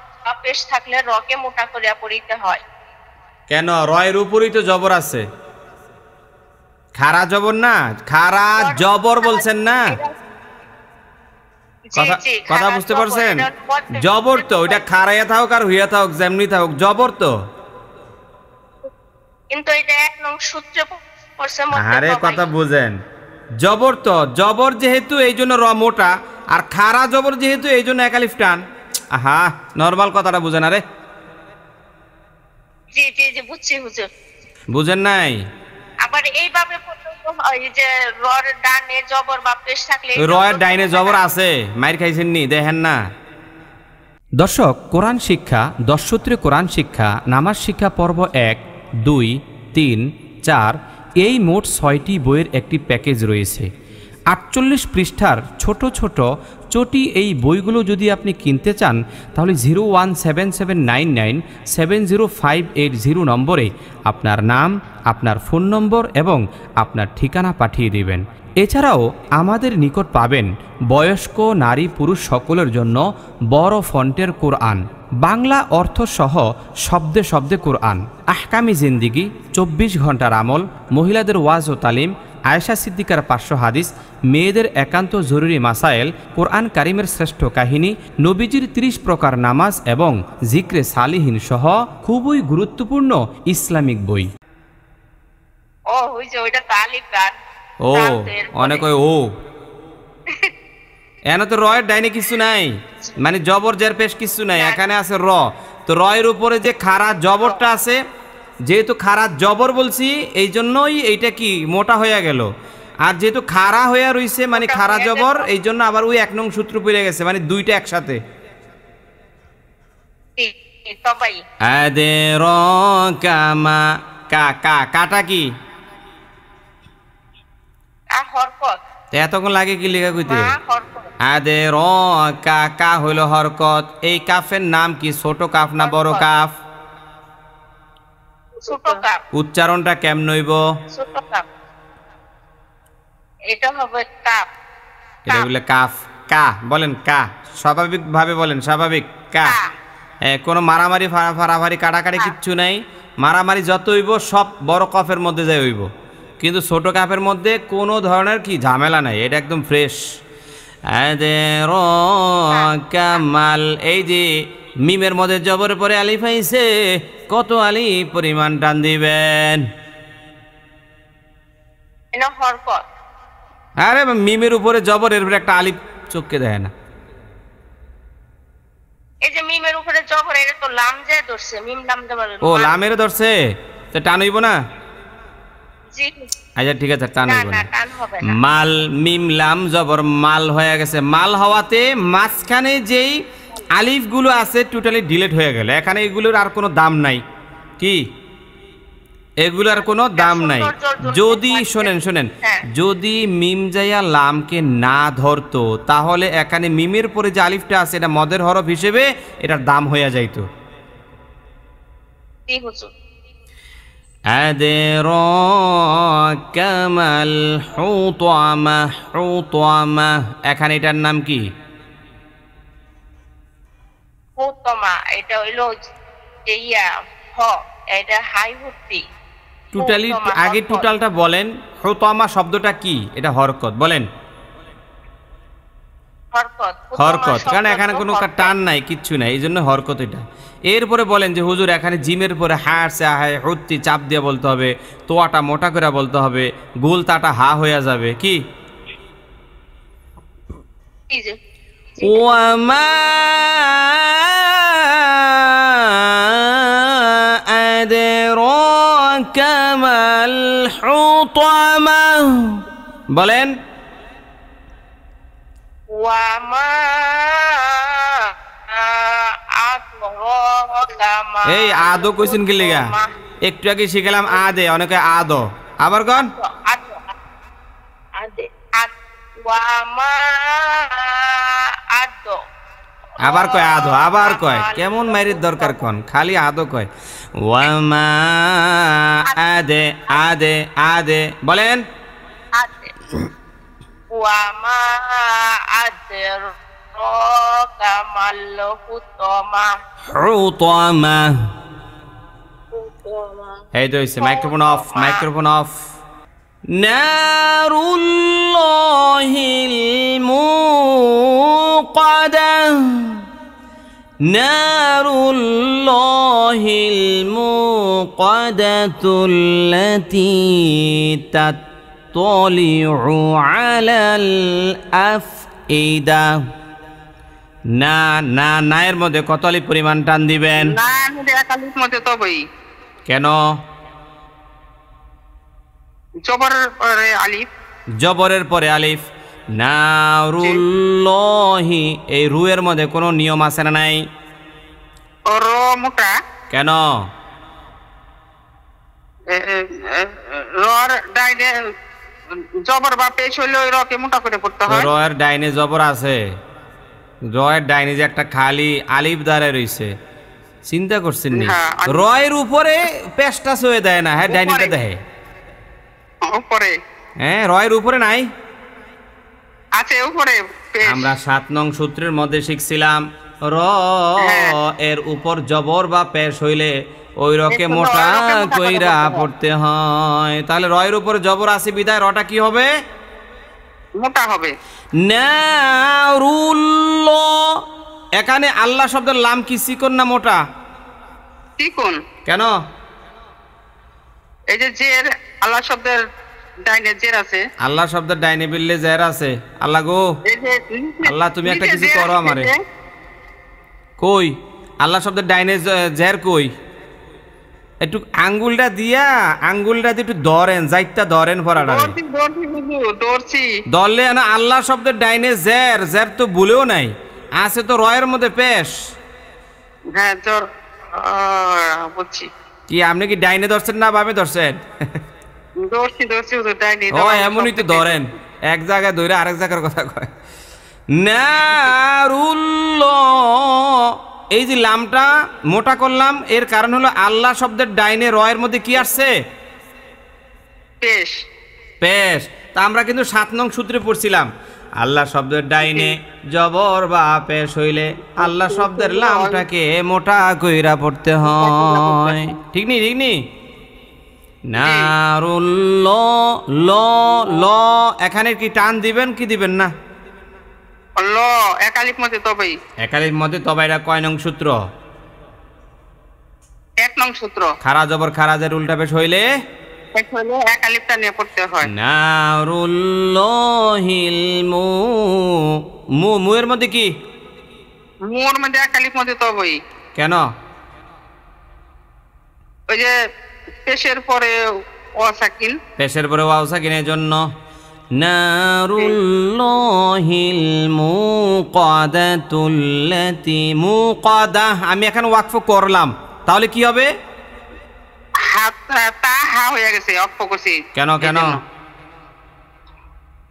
D: পেশ থাকলে রকে মোটা করে পড়িতে হয়।
A: কেন? রয়ের উপরই তো জবর আছে, খাড়া জবর না, খাড়া জবর বলছেন না? কথা বুঝতে পারছেন? জবর তো ওইটা খাড়াইয়া থাকুক আর হইয়া থাকুক, যেমনি থাকুক জবর তো।
D: কিন্তু এটা এক নং সূত্রে পড়ছে মধ্যে।
A: আরে কথা বুঝেন, জবর তো, জবর যেহেতু এই জন্য র মোটা, আর খাড়া জবর যেহেতু এই জন্য এক আলিফ টান। আহা, নরমাল কথাটা বুঝেন। আরে
D: জি জি জি বুঝছি হুজুর।
A: বুঝেন নাই?
D: আবার এইভাবে এই যে রর ডানে জবর বা পেশ থাকলে,
A: রয়ের ডাইনে জবর আছে, মাইর খাইছেন নি? দেখেন না দর্শক, কোরআন শিক্ষা 10 সূত্রে কোরআন শিক্ষা, নামাজ শিক্ষা পর্ব 1, 2, 3, 4, এই মোট 6টি বইয়ের একটি প্যাকেজ রয়েছে। 48 পৃষ্ঠার ছোট ছোট চটি এই বইগুলো যদি আপনি কিনতে চান, তাহলে 017799700580 নম্বরে আপনার নাম, আপনার ফোন নম্বর এবং আপনার ঠিকানা পাঠিয়ে দিবেন। এছাড়াও আমাদের নিকট পাবেন বয়স্ক, নারী, পুরুষ সকলের জন্য বড় ফন্টের কোরআন, বাংলা অর্থসহ শব্দে শব্দে কোরআন, আহকামি জিন্দিগি, 24 ঘন্টার আমল, মহিলাদের ওয়াজ ও তালিম, আয়েশা সিদ্দিকার 500 হাদিস, মেয়েদের একান্ত জরুরি মাসায়েল, কোরআন কারিমের শ্রেষ্ঠ কাহিনী, নবীজির 30 প্রকার নামাজ এবং জিক্রে সালিহিন সহ খুবই গুরুত্বপূর্ণ ইসলামিক বই।
D: ও হইছে ওইটা তালিফ গান।
A: ও অনেক ও এনে তো রয়ের ডাইনে কিছু নাই, মানে জবর জের পেশ কিছু নাই, এখানে আছে র। তো রয়ের উপরে যে খাড়া জবরটা আছে, যেহেতু খাড়া জবর বলছি এই জন্যই এইটা কি মোটা হয়ে গেল। আর যেহেতু খাড়া হয়ে রইছে মানে খাড়া জবর, এই জন্য আবার ওই 1 নং সূত্র পড়ে গেছে, মানে দুইটা একসাথে। আদে র কামা কা কা কাটা কি এতক্ষণ লাগে কি লেখা কইতে? আদে র কা কা হইল হরকত। এই কাফের নাম কি? ছোট কাফ না বড় কাফ?
D: ছোট কাফ।
A: উচ্চারণটা কেমন হইব?
D: ছোট কাফ। এটা হবে কাফ।
A: এটা বলে কাফ। কা বলেন, কা স্বাভাবিক ভাবে বলেন, স্বাভাবিক কা। কোনো মারামারি ফারাফারি কাটাকাটি কিচ্ছু নাই। মারামারি যত হইব সব বড় কাফের মধ্যে যাই হইব, কিন্তু ছোট কাফের মধ্যে কোনো ধরনের কি ঝামেলা নাই, এটা একদম ফ্রেশ। কামাল, এই যে মিমের মধ্যে জবরের পরে আলিফ আইছে, কত আলিফ পরিমাণ টান দিবেন? আরে মিমের উপরে জবর, এর উপরে একটা আলিফ চোখকে দেয় না।
D: এই যে মিমের উপরে জবর, এটা তো লাম যায় ধরছে, মিম লাম দে বলে।
A: ও লামের ধরছে, তো টান হইব না?
D: জি
A: আচ্ছা ঠিক আছে, টান
D: না
A: হইব
D: না
A: না।
D: টান হবে না।
A: মাল মিম লাম জবর মাল হয়ে গেছে। মাল হওয়াতে মাঝখানে যেই আলিফগুলো আছে টোটালি ডিলিট হয়ে গেল। এখানে এগুলোর আর কোনো দাম নাই। কি এগুলোর কোনো দাম নাই। যদি শোনেন শোনেন, যদি মিম যাইয়া লামকে না ধরতো তাহলে এখানে মিমের পরে যে আলিফটা আছে এটা মদের হরফ হিসেবে এটার দাম হয়ে যাইতো।
D: জি হুজুর।
A: আদরাকা মাল হুতামা, হুতামা এখানে এটার নাম কি?
D: হুতমা, এটা হইলো যে হ, এটা হাই ভর্তি।
A: টোটালি আগে টোটালটা বলেন। হুতামা শব্দটা কি? এটা হরকত বলেন।
D: হরকত,
A: হরকত, কারণ এখানে কোনো টান নাই, কিচ্ছু নাই, এই জন্য হরকত এটা। এরপরে বলেন যে হুজুর এখানে জিমের পরে হাড়ছে হায় হত্তি চাপ দিয়ে বলতে হবে, তোয়াটা মোটা করে বলতে হবে, গোল তাটা হা হয়ে যাবে। কি ওয়ামা আদরাকা মাল হুতামা বলেন। এই আদো কইছেন কি লিগা? একটু আগে শিখলাম আদে, অনেকে আদো। আবার কোন আবার কয় আদো, আবার কয় কেমন মাইরির দরকার কোন, খালি আদো কয়। ওয়ামা আদে আদে আদে বলেন।
D: ওয়ামা আদরাকা মাল হুতামা,
A: হুতামা। এই তো হইছে। Microphone off, microphone off. নারুল্লাহিল মুকাদা, নারুল্লাহিল মুকাদাতুল্লাতী তাত্তালিউ আলাল আফইদা। না না নায়ের মধ্যে কত আলিফ পরিমাণ টান দিবেন?
B: না এক আলিফ মধ্যে তবেই।
A: কেন?
B: জবরের পরে আলিফ।
A: জবরের পরে আলিফ। নারুল্লাহি, এই রুয়ের মধ্যে কোনো নিয়ম আছে না নাই?
B: র মোটা।
A: কেন?
B: রর ডাইনে জবর বা পেশ হইলে ওই রকে মোটা করে পড়তে হয়।
A: রয়ের ডাইনে জবর আছে, রয়ের ডাইনে যে একটা খালি আলিফ দাঁড়ায় রইছে, চিন্তা করছেন নি? রয়ের উপরে পেশটা সয়ে দেয় না, হ্যাঁ ডাইনিটা দেয়
B: উপরে।
A: হ্যাঁ রয়ের উপরে নাই,
B: আছে উপরে।
A: আমরা 7 নং সূত্রের মধ্যে শিখছিলাম র এর উপর জবর বা পেশ হইলে ওই রকে মোটা কইরা পড়তে হয়। তাহলে রয়ের উপরে জবর আছে বিদায় রটা কি হবে?
B: মোটা হবে।
A: নারুল্লাহ, এখানে আল্লাহ শব্দের লাম কি চিকন না মোটা?
B: চিকন।
A: কেন?
B: এই যে জের, আল্লাহ শব্দের ডাইনে জের আছে।
A: আল্লাহ শব্দের ডাইনে বিললে জের আছে। আল্লাহ গো, আল্লাহ তুমি একটা কিছু করো আমারে। কই আল্লাহ শব্দের ডাইনে জের কই? একটু আঙ্গুলটা দিয়া, আঙ্গুলটা দিয়ে একটু ধরেন, যাইতা ধরেন পড়াটা ধরলে না। আল্লাহ শব্দের ডাইনে জের, জের তো ভুলেও নাই, আছে তো রয়ের মধ্যে পেশ।
B: হ্যাঁ বুঝছি।
A: কি আপনি কি ডাইনে ধরছেন না বামে ধরছেন? ও এমনই তো ধরেন, এক জায়গায় ধরে আরেক জায়গার কথা কয়। নারুল্লাহ, এই যে লামটা মোটা করলাম এর কারণ হলো আল্লাহ শব্দের ডাইনে রয়ের মধ্যে কি আসছে?
B: পেশ।
A: পেশ। তা আমরা কিন্তু 7 নং সূত্রে পড়ছিলাম আল্লাহ শব্দের ডাইনে জবর বা পেশ হইলে আল্লাহ শব্দের লামটাকে মোটা কইরা পড়তে হয়। ঠিক নি? ঠিক নি? নারুল্লাহ ল ল, এখানে কি টান দিবেন কি দিবেন না?
B: ল এক আলিফ মধ্যে তবেই।
A: এক আলিফ মধ্যে তবে। এটা কয় নং সূত্র?
B: 1 নং সূত্র।
A: খারা জবর খারাজের উল্টা পেশ হইলে
B: এক আলিফটা নিয়ে পড়তে হয়।
A: নারুল্লাহিল মু, মু এর মধ্যে কি?
B: মুর মধ্যে এক আলিফ মধ্যে তবেই।
A: কেন?
B: ওই যে পেশের পরে ও সাকিন।
A: পেশের পরে ওয়াও সাকিনের জন্য নারুল্লাহিল মুকাদাতুল্লাতি মুকাদা। আমি এখন ওয়াকফ করলাম, তাহলে কি হবে?
B: হাত তা হা হয়ে গেছে, অক্ষ করছি।
A: কেন কেন?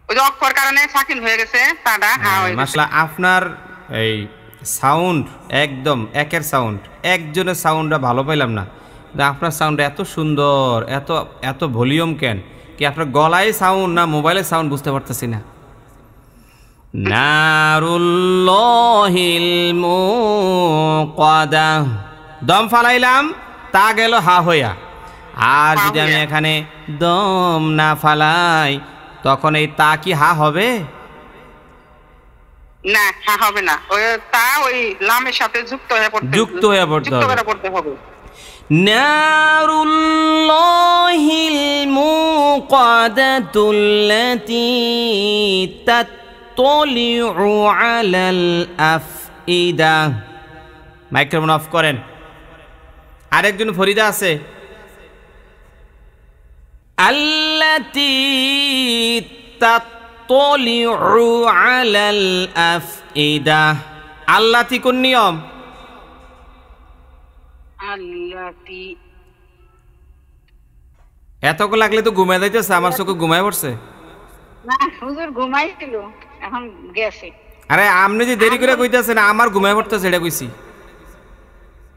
B: ওই যে অক্ষর কারণে সাকিন হয়ে গেছে, তাটা হা হয়ে গেছে।
A: মাশাআল্লাহ, আপনার এই সাউন্ড একদম একের সাউন্ড, একজনের সাউন্ডটা ভালো পাইলাম না, আপনার সাউন্ড এত সুন্দর, এত এত ভলিউম কেন? কি আপনার গলায় সাউন্ড না মোবাইলে সাউন্ড বুঝতে পারতেছি না। নারুল্লাহিল মুকাদা, দম ফালাইলাম, তা গেল হা হইয়া। আর যদি আমি এখানে দম না ফালাই তখন এই তা কি হা হবে?
B: না, হা হবে না। ওই তা ওই লামের সাথে যুক্ত হয়ে পড়তে হবে।
A: নারুল্লাহিল মুকাদাতুল্লাতি তাত্তালিউ আলাল আফইদা। মাইক্রোফোন অফ করেন। আরেকজন ফরিদা আছে। আল্লাতি তাত্তালিউ আলাল আফইদা। আল্লাতি কোন নিয়ম? এতক্ষণ লাগলে তো ঘুমায় যাইতেছে, আমার চোখে ঘুমায় পড়ছে।
C: না হুজুর ঘুমাইছিল, এখন গেছে।
A: আরে আপনি যে দেরি করে কইতাছেন, আমার ঘুমায় পড়তেছে, এটা কইছি।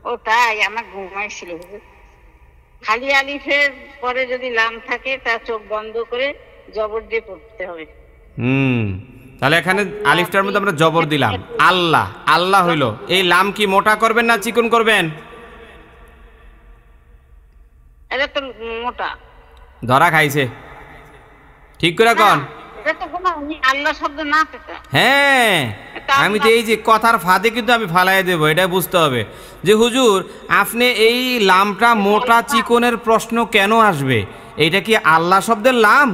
C: ও তাই, আমার ঘুমাইছিল হুজুর। খালি আলিফের পরে যদি লাম থাকে তা চোখ বন্ধ করে জবর দিয়ে পড়তে হবে।
A: তাহলে এখানে আলিফটার মধ্যে আমরা জবর দিলাম। আল্লাহ, আল্লাহ হইলো। এই লাম কি মোটা করবেন না চিকন করবেন?
C: এটা তো মোটা।
A: ধরা খাইছে, ঠিক করে কোন?
C: এটা তো কোনো আল্লাহ শব্দ না তো।
A: হ্যাঁ, আমি তো এই যে কথার ফাঁদে কিন্তু আমি ফালাই দেবো, এটা বুঝতে হবে যে হুজুর আপনি এই লামটা মোটা চিকনের প্রশ্ন কেন আসবে? এইটা কি আল্লাহ শব্দের লাম?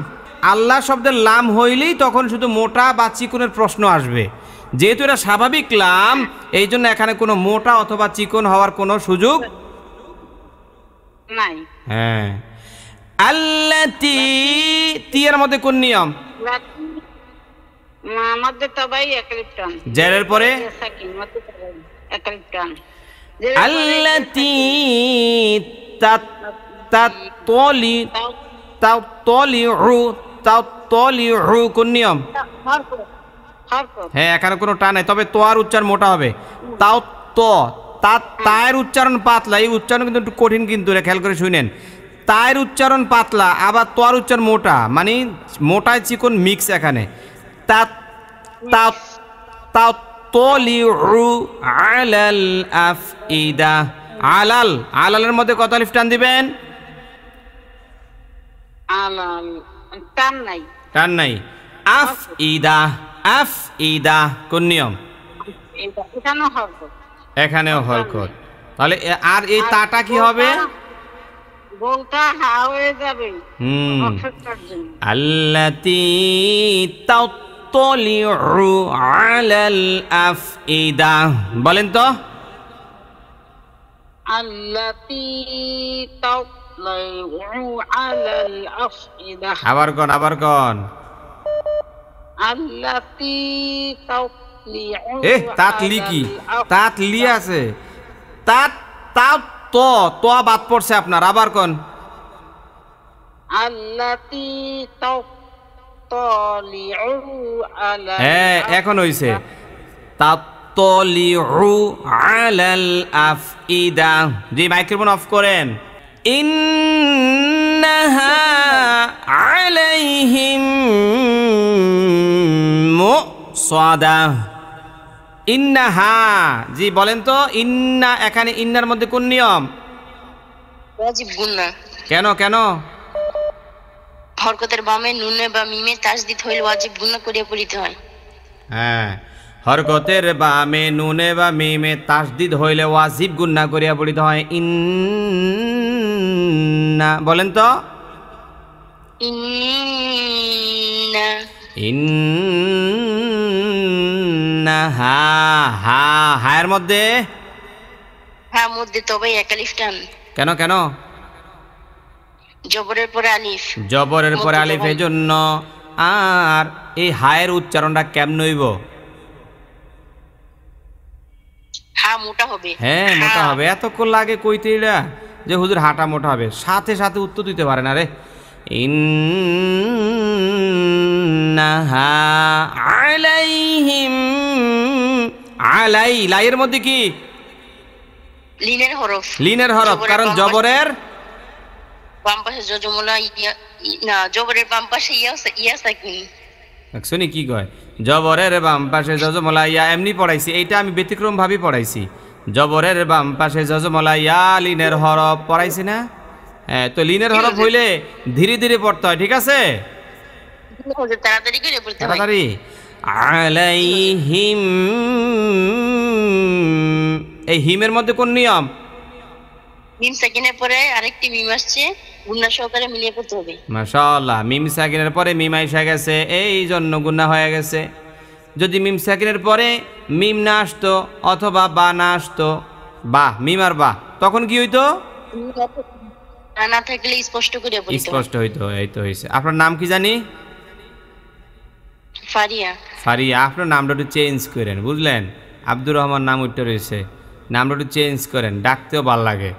A: আল্লাহ শব্দের লাম হইলেই তখন শুধু মোটা বা চিকনের প্রশ্ন আসবে। যেহেতু এটা স্বাভাবিক লাম, এই জন্য এখানে কোনো মোটা অথবা চিকন হওয়ার কোনো সুযোগ
C: নাই।
A: হ্যাঁ, আল্লাতি তিয়ার মধ্যে কোন নিয়ম?
C: মধ্যে তবাই একালিফ টান,
A: জেরের পরে
C: সাকিন, মধ্যে তবাই একালিফ টান।
A: আল্লাতি তাত্তালি তাত্তালিউ তাত্তালিউ কোন নিয়ম? হ্যাঁ, এখানে কোনো টান নাই, তবে তোয়ার উচ্চারণ মোটা হবে। তাও তো তায়ের উচ্চারণ পাতলা, এই উচ্চারণ কিন্তু একটু কঠিন, কিন্তু খেয়াল করে শুনেন। তায়ের উচ্চারণ পাতলা, আবার তোয়ার উচ্চারণ মোটা, মানে মোটায় চিকন মিক্স এখানে। তাত্তালিউ আলাল আফইদা। আলাল, আলালের মধ্যে কত আলিফ টান দিবেন?
C: আলাল টান নাই,
A: টান নাই। আফইদা, আফইদা কোন নিয়ম?
C: এখানেও হরকত,
A: এখানেও হরকত। তাহলে আর এই তাটা কি হবে?
C: বলটা হা হয়ে যাবে।
A: আল্লাতি তাত্তালিউ আলাল আফইদা, বলেন তো।
C: আল্লাতি তাত্তালিউ আলাল আফইদা।
A: আবার কোন, আবার কোন।
C: আল্লাতি তাত্তালিউ।
A: তাতলি কি? তাতলি আছে, তাত তাত তো তো বাদ পড়ছে আপনার, আবার কোন।
C: আল্লাতি তাত্তালিউ আলাল।
A: হ্যাঁ, এখন হইছে তাত্তালিউ আলাল আফইদা। জি, মাইক্রোফোন অফ করেন। ইন্নাহা আলাইহিম মুসাদা। ইন্নাহা, জি বলেন তো। ইন্না, এখানে ইন্নার মধ্যে কোন নিয়ম?
D: ওয়াজিব গুন্না।
A: কেন কেন?
D: হরকতের বামে নুনে বা মিমে তাসদিদ হইলে ওয়াজিব গুন্না করিয়া পড়িতে হয়।
A: হ্যাঁ, হরকতের বামে নুনে বা মিমে তাসদিদ হইলে ওয়াজিব গুন্না করিয়া পড়িতে হয়। ইন্না, বলেন তো।
D: ইন্না,
A: ইন্নাহা, হা, হায়ের মধ্যে
D: হ্যাঁ মধ্যে তবে একালিফ টান।
A: কেন কেন?
D: জবরের পরে আলিফ।
A: জবরের পরে আলিফ এই জন্য। আর এই হায়ের উচ্চারণটা কেমন হইব?
D: হা মোটা হবে।
A: হ্যাঁ মোটা হবে। এতক্ষণ লাগে কইতে এরা যে হুজুর হাঁটা মোটা হবে, সাথে সাথে উত্তর দিতে পারে না রে। ইন্নাহা আলাইহিম, আলাই লাইয়ের মধ্যে কি?
D: লিনের হরফ।
A: লিনের হরফ, কারণ জবরের
D: বাম পাশে যজমলা না, জবরের বাম পাশে ইয়া সাকিন।
A: শুনি কি কয়, জবরের বাম পাশে যজমলা ইয়া, এমনি পড়াইছি, এইটা আমি ব্যতিক্রম ভাবে পড়াইছি। জবরের বাম পাশে যজমলা ইয়া লিনের হরফ পড়াইছি না? হ্যাঁ, তো লিনের হরফ হইলে ধীরে ধীরে পড়তে হয়, ঠিক আছে?
D: তাড়াতাড়ি করে পড়তে হয়।
A: তাড়াতাড়ি। আলাইহিম, এই হিমের মধ্যে কোন নিয়ম?
D: মিম সাকিনের পরে আরেকটি মিম আসছে, গুণা সহকারে মিলিয়ে পড়তে হবে।
A: মাশাআল্লাহ, মিম সাকিনের পরে মিম আইসা গেছে, এই জন্য গুনাহ হয়ে গেছে। যদি মিম সাকিনের পরে মিম না আসতো অথবা বা না আসতো, বা মিম আর বা, তখন কি হইতো?
D: না থাকলে স্পষ্ট করে পড়তে হবে।
A: স্পষ্ট হইতো। এই তো হইছে। আপনার নাম কি জানি?
D: ফারিয়া।
A: ফারিয়া। আপনার নামটা একটু চেঞ্জ করেন, বুঝলেন? আব্দুর রহমান নাম উঠতে রয়েছে, নামটা একটু চেঞ্জ করেন, ডাকতেও ভাল লাগে।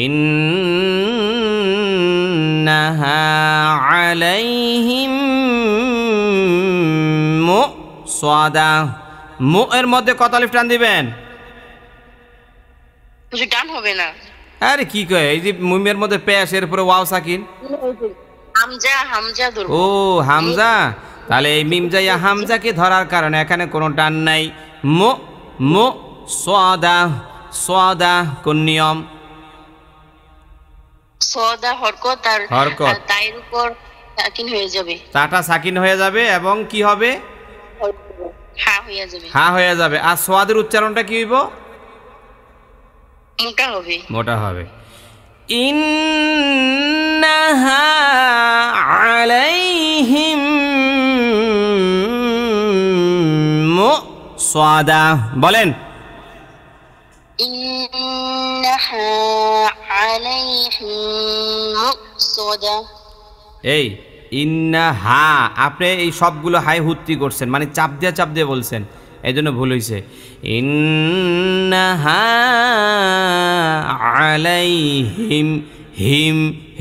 A: ইন্নাহা আলাইহিম মুসাদা, মু এর মধ্যে কত আলিফ টান দিবেন?
D: কিছু টান হবে না।
A: আরে কি কয়, এই যে মুমের মধ্যে পেশ, এর উপরে ওয়াও সাকিন,
D: হামজা ধরবো।
A: ও হামজা, তাহলে এই মিমজা ইয়া হামজাকে ধরার কারণে এখানে কোনো টান নাই। মু মু সাদা, সাদা কোন নিয়ম?
D: সাদা হরকত, আর
A: হরকত,
D: তাইর উপর সাকিন হয়ে যাবে,
A: তাটা সাকিন হয়ে যাবে এবং কি হবে?
D: হা হয়ে যাবে।
A: হা হয়ে যাবে। আর সোয়াদের উচ্চারণটা কি হইব?
D: মোটা হবে।
A: মোটা হবে। ইন্নাহা আলাইহিম মুসাদা, বলেন।
D: ইন্নাহা আলাইহিম মুসাদা।
A: এই ইন্নাহা, আপনি এই সবগুলো হাই হুত্তি করছেন, মানে চাপ দিয়ে বলছেন, এই জন্য ভুল হয়েছে। ইন্নাহা আলাইহিম, হিম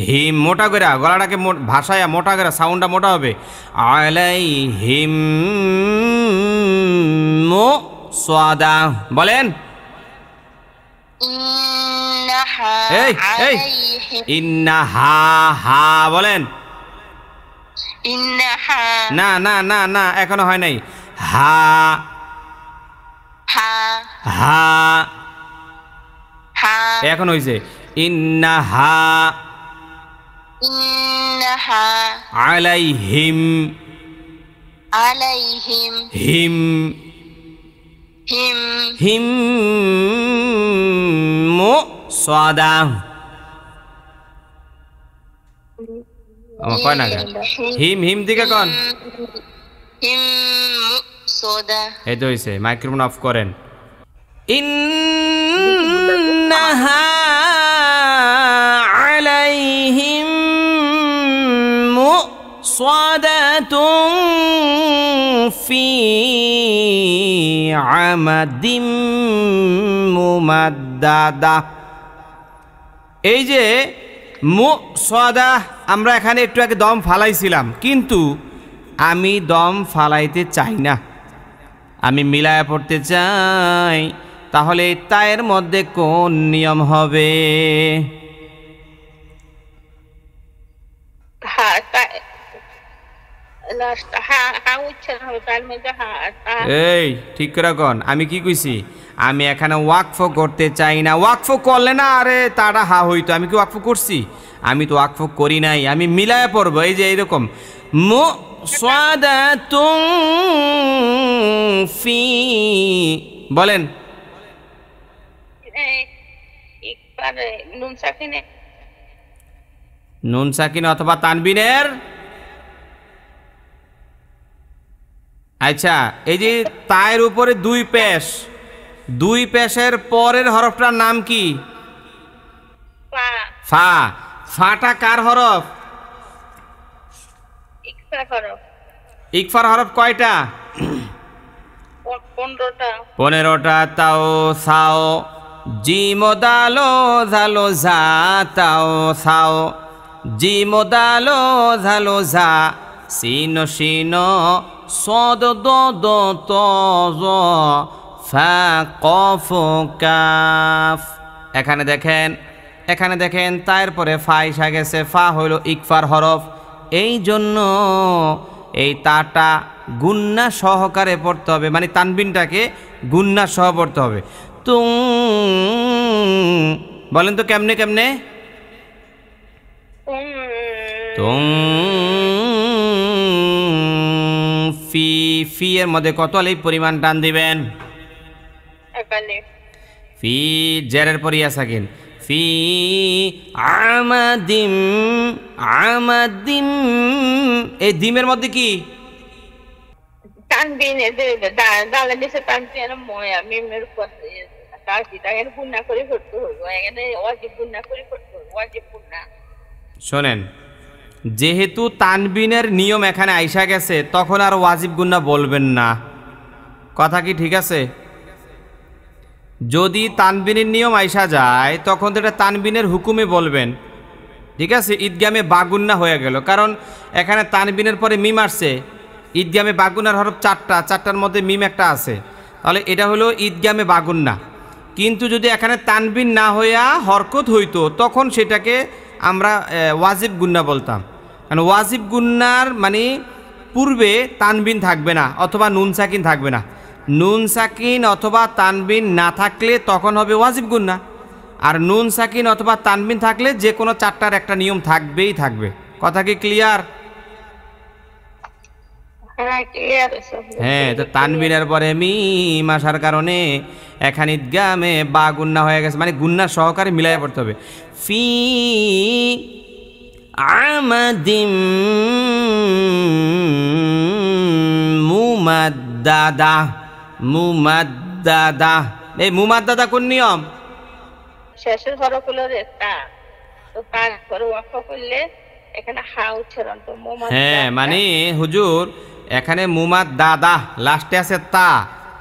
A: হিম মোটা করে, গলাটাকে ভাষায় মোটা করে, সাউন্ডটা মোটা হবে। আলাইহিম মুসাদা, বলেন। এই এই ইন্নাহা, হা বলেন।
D: ইন্নাহা,
A: না না না না, এখনো হয় নাই। হা
D: হা
A: হা,
D: হা
A: এখন হইছে। ইন্নাহা
D: ইন্নাহা
A: আলাইহিম,
D: আলাইহিম
A: হিম
D: হিম
A: হিম মুসাদা। আমার কয় না কেন? হিম হিম দিকে কন।
D: হিম মুসাদা।
A: এই তো হইছে। মাইক্রোফোন অফ করেন। ইন্নাহা আলাইহিম মুসাদাতুন ফি আমাদিম মুমাদ্দাদা। এই যে মুসাদা, আমরা এখানে একটু আগে দম ফালাইছিলাম, কিন্তু আমি দম ফালাইতে চাই না, আমি মিলায়া পড়তে চাই। তাহলে তায়ের মধ্যে কোন নিয়ম হবে? এই ঠিক করে কন, আমি কি কইছি? আমি এখানে ওয়াকফ করতে চাই না। ওয়াকফ করলে না আরে তারা হা হইতো, আমি কি ওয়াকফ করছি? আমি তো ওয়াকফ করি নাই, আমি মিলায়া পড়বো। এই যে এইরকম মুসাদাতুন ফি, বলেন। নুন সাকিন অথবা তানবিনের। আচ্ছা, এই যে তায়ের উপরে দুই পেশ, দুই পেশের পরের হরফটার নাম কি? ফা। ফাটা কার হরফ?
D: ইকফা হরফ।
A: ইকফার হরফ কয়টা?
D: 15টা।
A: 15টা। তাও সাও জিম দালো জালো জা তাও সাও জিম দালো জালো জা সিন শিন সদ দ দ ত জ ফা কফ কাফ। এখানে দেখেন তার পরে ফা এসে গেছে। ফা হইল ইকফার হরফ, এই জন্য এই তাটা গুন্না সহকারে পড়তে হবে, মানে তানবিনটাকে গুন্না সহ পড়তে হবে। তুং বলেন তো কেমনে কেমনে? তুং ফি, ফি এর মধ্যে কত আলিফ পরিমাণ টান দিবেন? ফি জেরের পরিয়া সাকিন। ফি আমাদিম, আমাদিম, এই দিমের মধ্যে কি?
D: তানবিন। দালের নিচে তানবিন ময়া মিমের উপর কাজটা এর গুণা করে করতে হবে, এখানে ওয়াজিব গুণা করে করতে হবে, ওয়াজিব গুণা।
A: শোনেন, যেহেতু তানবিনের নিয়ম এখানে আইসা গেছে, তখন আর ওয়াজিব গুন্না বলবেন না। কথা কি ঠিক আছে? যদি তানবিনের নিয়ম আইসা যায় তখন তো এটা তানবিনের হুকুমে বলবেন, ঠিক আছে? ঈদগামে বাগুন্না হয়ে গেল, কারণ এখানে তানবিনের পরে মিম আসছে। ঈদগামে বাগুন্নার হরফ 4টা, 4টার মধ্যে মিম একটা আছে, তাহলে এটা হলো ঈদগামে বাগুন্না। কিন্তু যদি এখানে তানবিন না হইয়া হরকত হইতো, তখন সেটাকে আমরা ওয়াজিব গুন্না বলতাম। কারণ ওয়াজিব গুন্নার মানে পূর্বে তানবিন থাকবে না অথবা নুন সাকিন থাকবে না। নুন সাকিন অথবা তানবিন না থাকলে তখন হবে ওয়াজিব গুন্না, আর নুন সাকিন অথবা তানবিন থাকলে যে কোনো 4টার একটা নিয়ম থাকবেই থাকবে। কথা কি ক্লিয়ার? হ্যাঁ, তো তানবিনের পরে মিম আসার কারণে এখানে ঈদগামে বা গুন্না হয়ে গেছে, মানে গুন্না সহকারে মিলাই পড়তে হবে। ফি আমাদিম মুমাদ্দাদা, মুমাদ্দাদা। এই মুমাদ্দাদা কোন নিয়ম?
D: শেষের হরফ হলো রে তা, তো তার পরে ওয়াকফ করলে এখানে হা উচ্চারণ তো মুমাদ্দাদা।
A: হ্যাঁ, মানে হুজুর এখানে মুমাদ্দাদা লাস্টে আছে তা,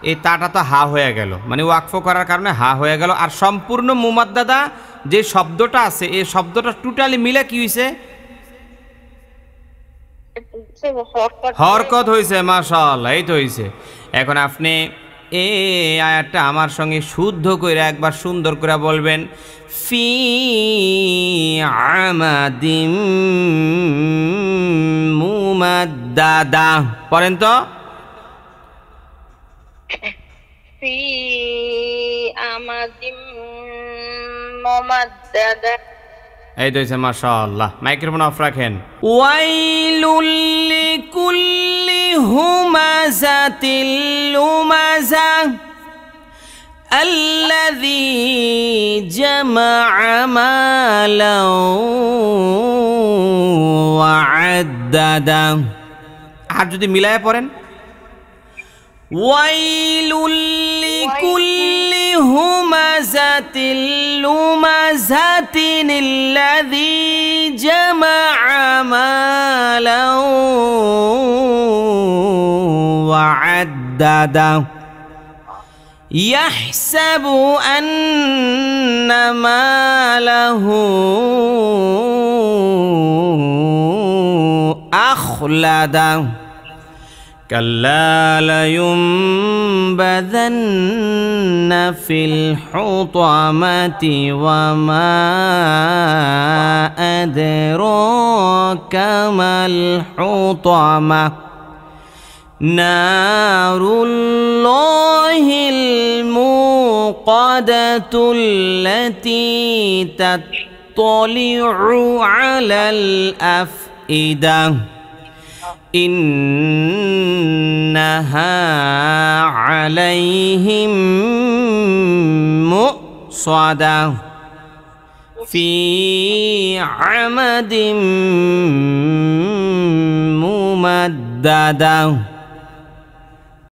A: এই তাটা তো হা হয়ে গেল, মানে ওয়াকফ করার কারণে হা হয়ে গেল। আর সম্পূর্ণ মুমাদ্দাদা যে শব্দটা আছে, এই শব্দটা টোটালি মিলে কি হইছে? হরকত হয়েছে। মাশাআল্লাহ, এই তো হয়েছে। এখন আপনি এই আয়াতটা আমার সঙ্গে শুদ্ধ করে একবার সুন্দর করে বলবেন। ফি আমাদিম মুমাদ্দাদা, পড়েন তো।
D: ফি আমাদিম মুমাদ্দাদা।
A: এই তো হয়েছে। মাশাআল্লাহ, মাইক্রোফোন অফ রাখেন। ওয়াইলুল লিকুল্লি হুমাযাতিল লুমাযা আল্লাযী জামা'a মালাও ওয়া আদ্দাদা। আর যদি মিলায়ে পড়েন, ওয়াইলুল লিকুল্লি হুমাযাতিল লুমাযাতিন আল্লাযী জামা'a মালাও ওয়া আদ্দাদা ইয়াহসাবু আন্না মালাহু আখলাদা كلا لينبذن في الحطمة وما أدراك ما الحطمة نار الله الموقدة التي تطلع على الأفئدة إنها عليهم مؤصدة في عمد ممددة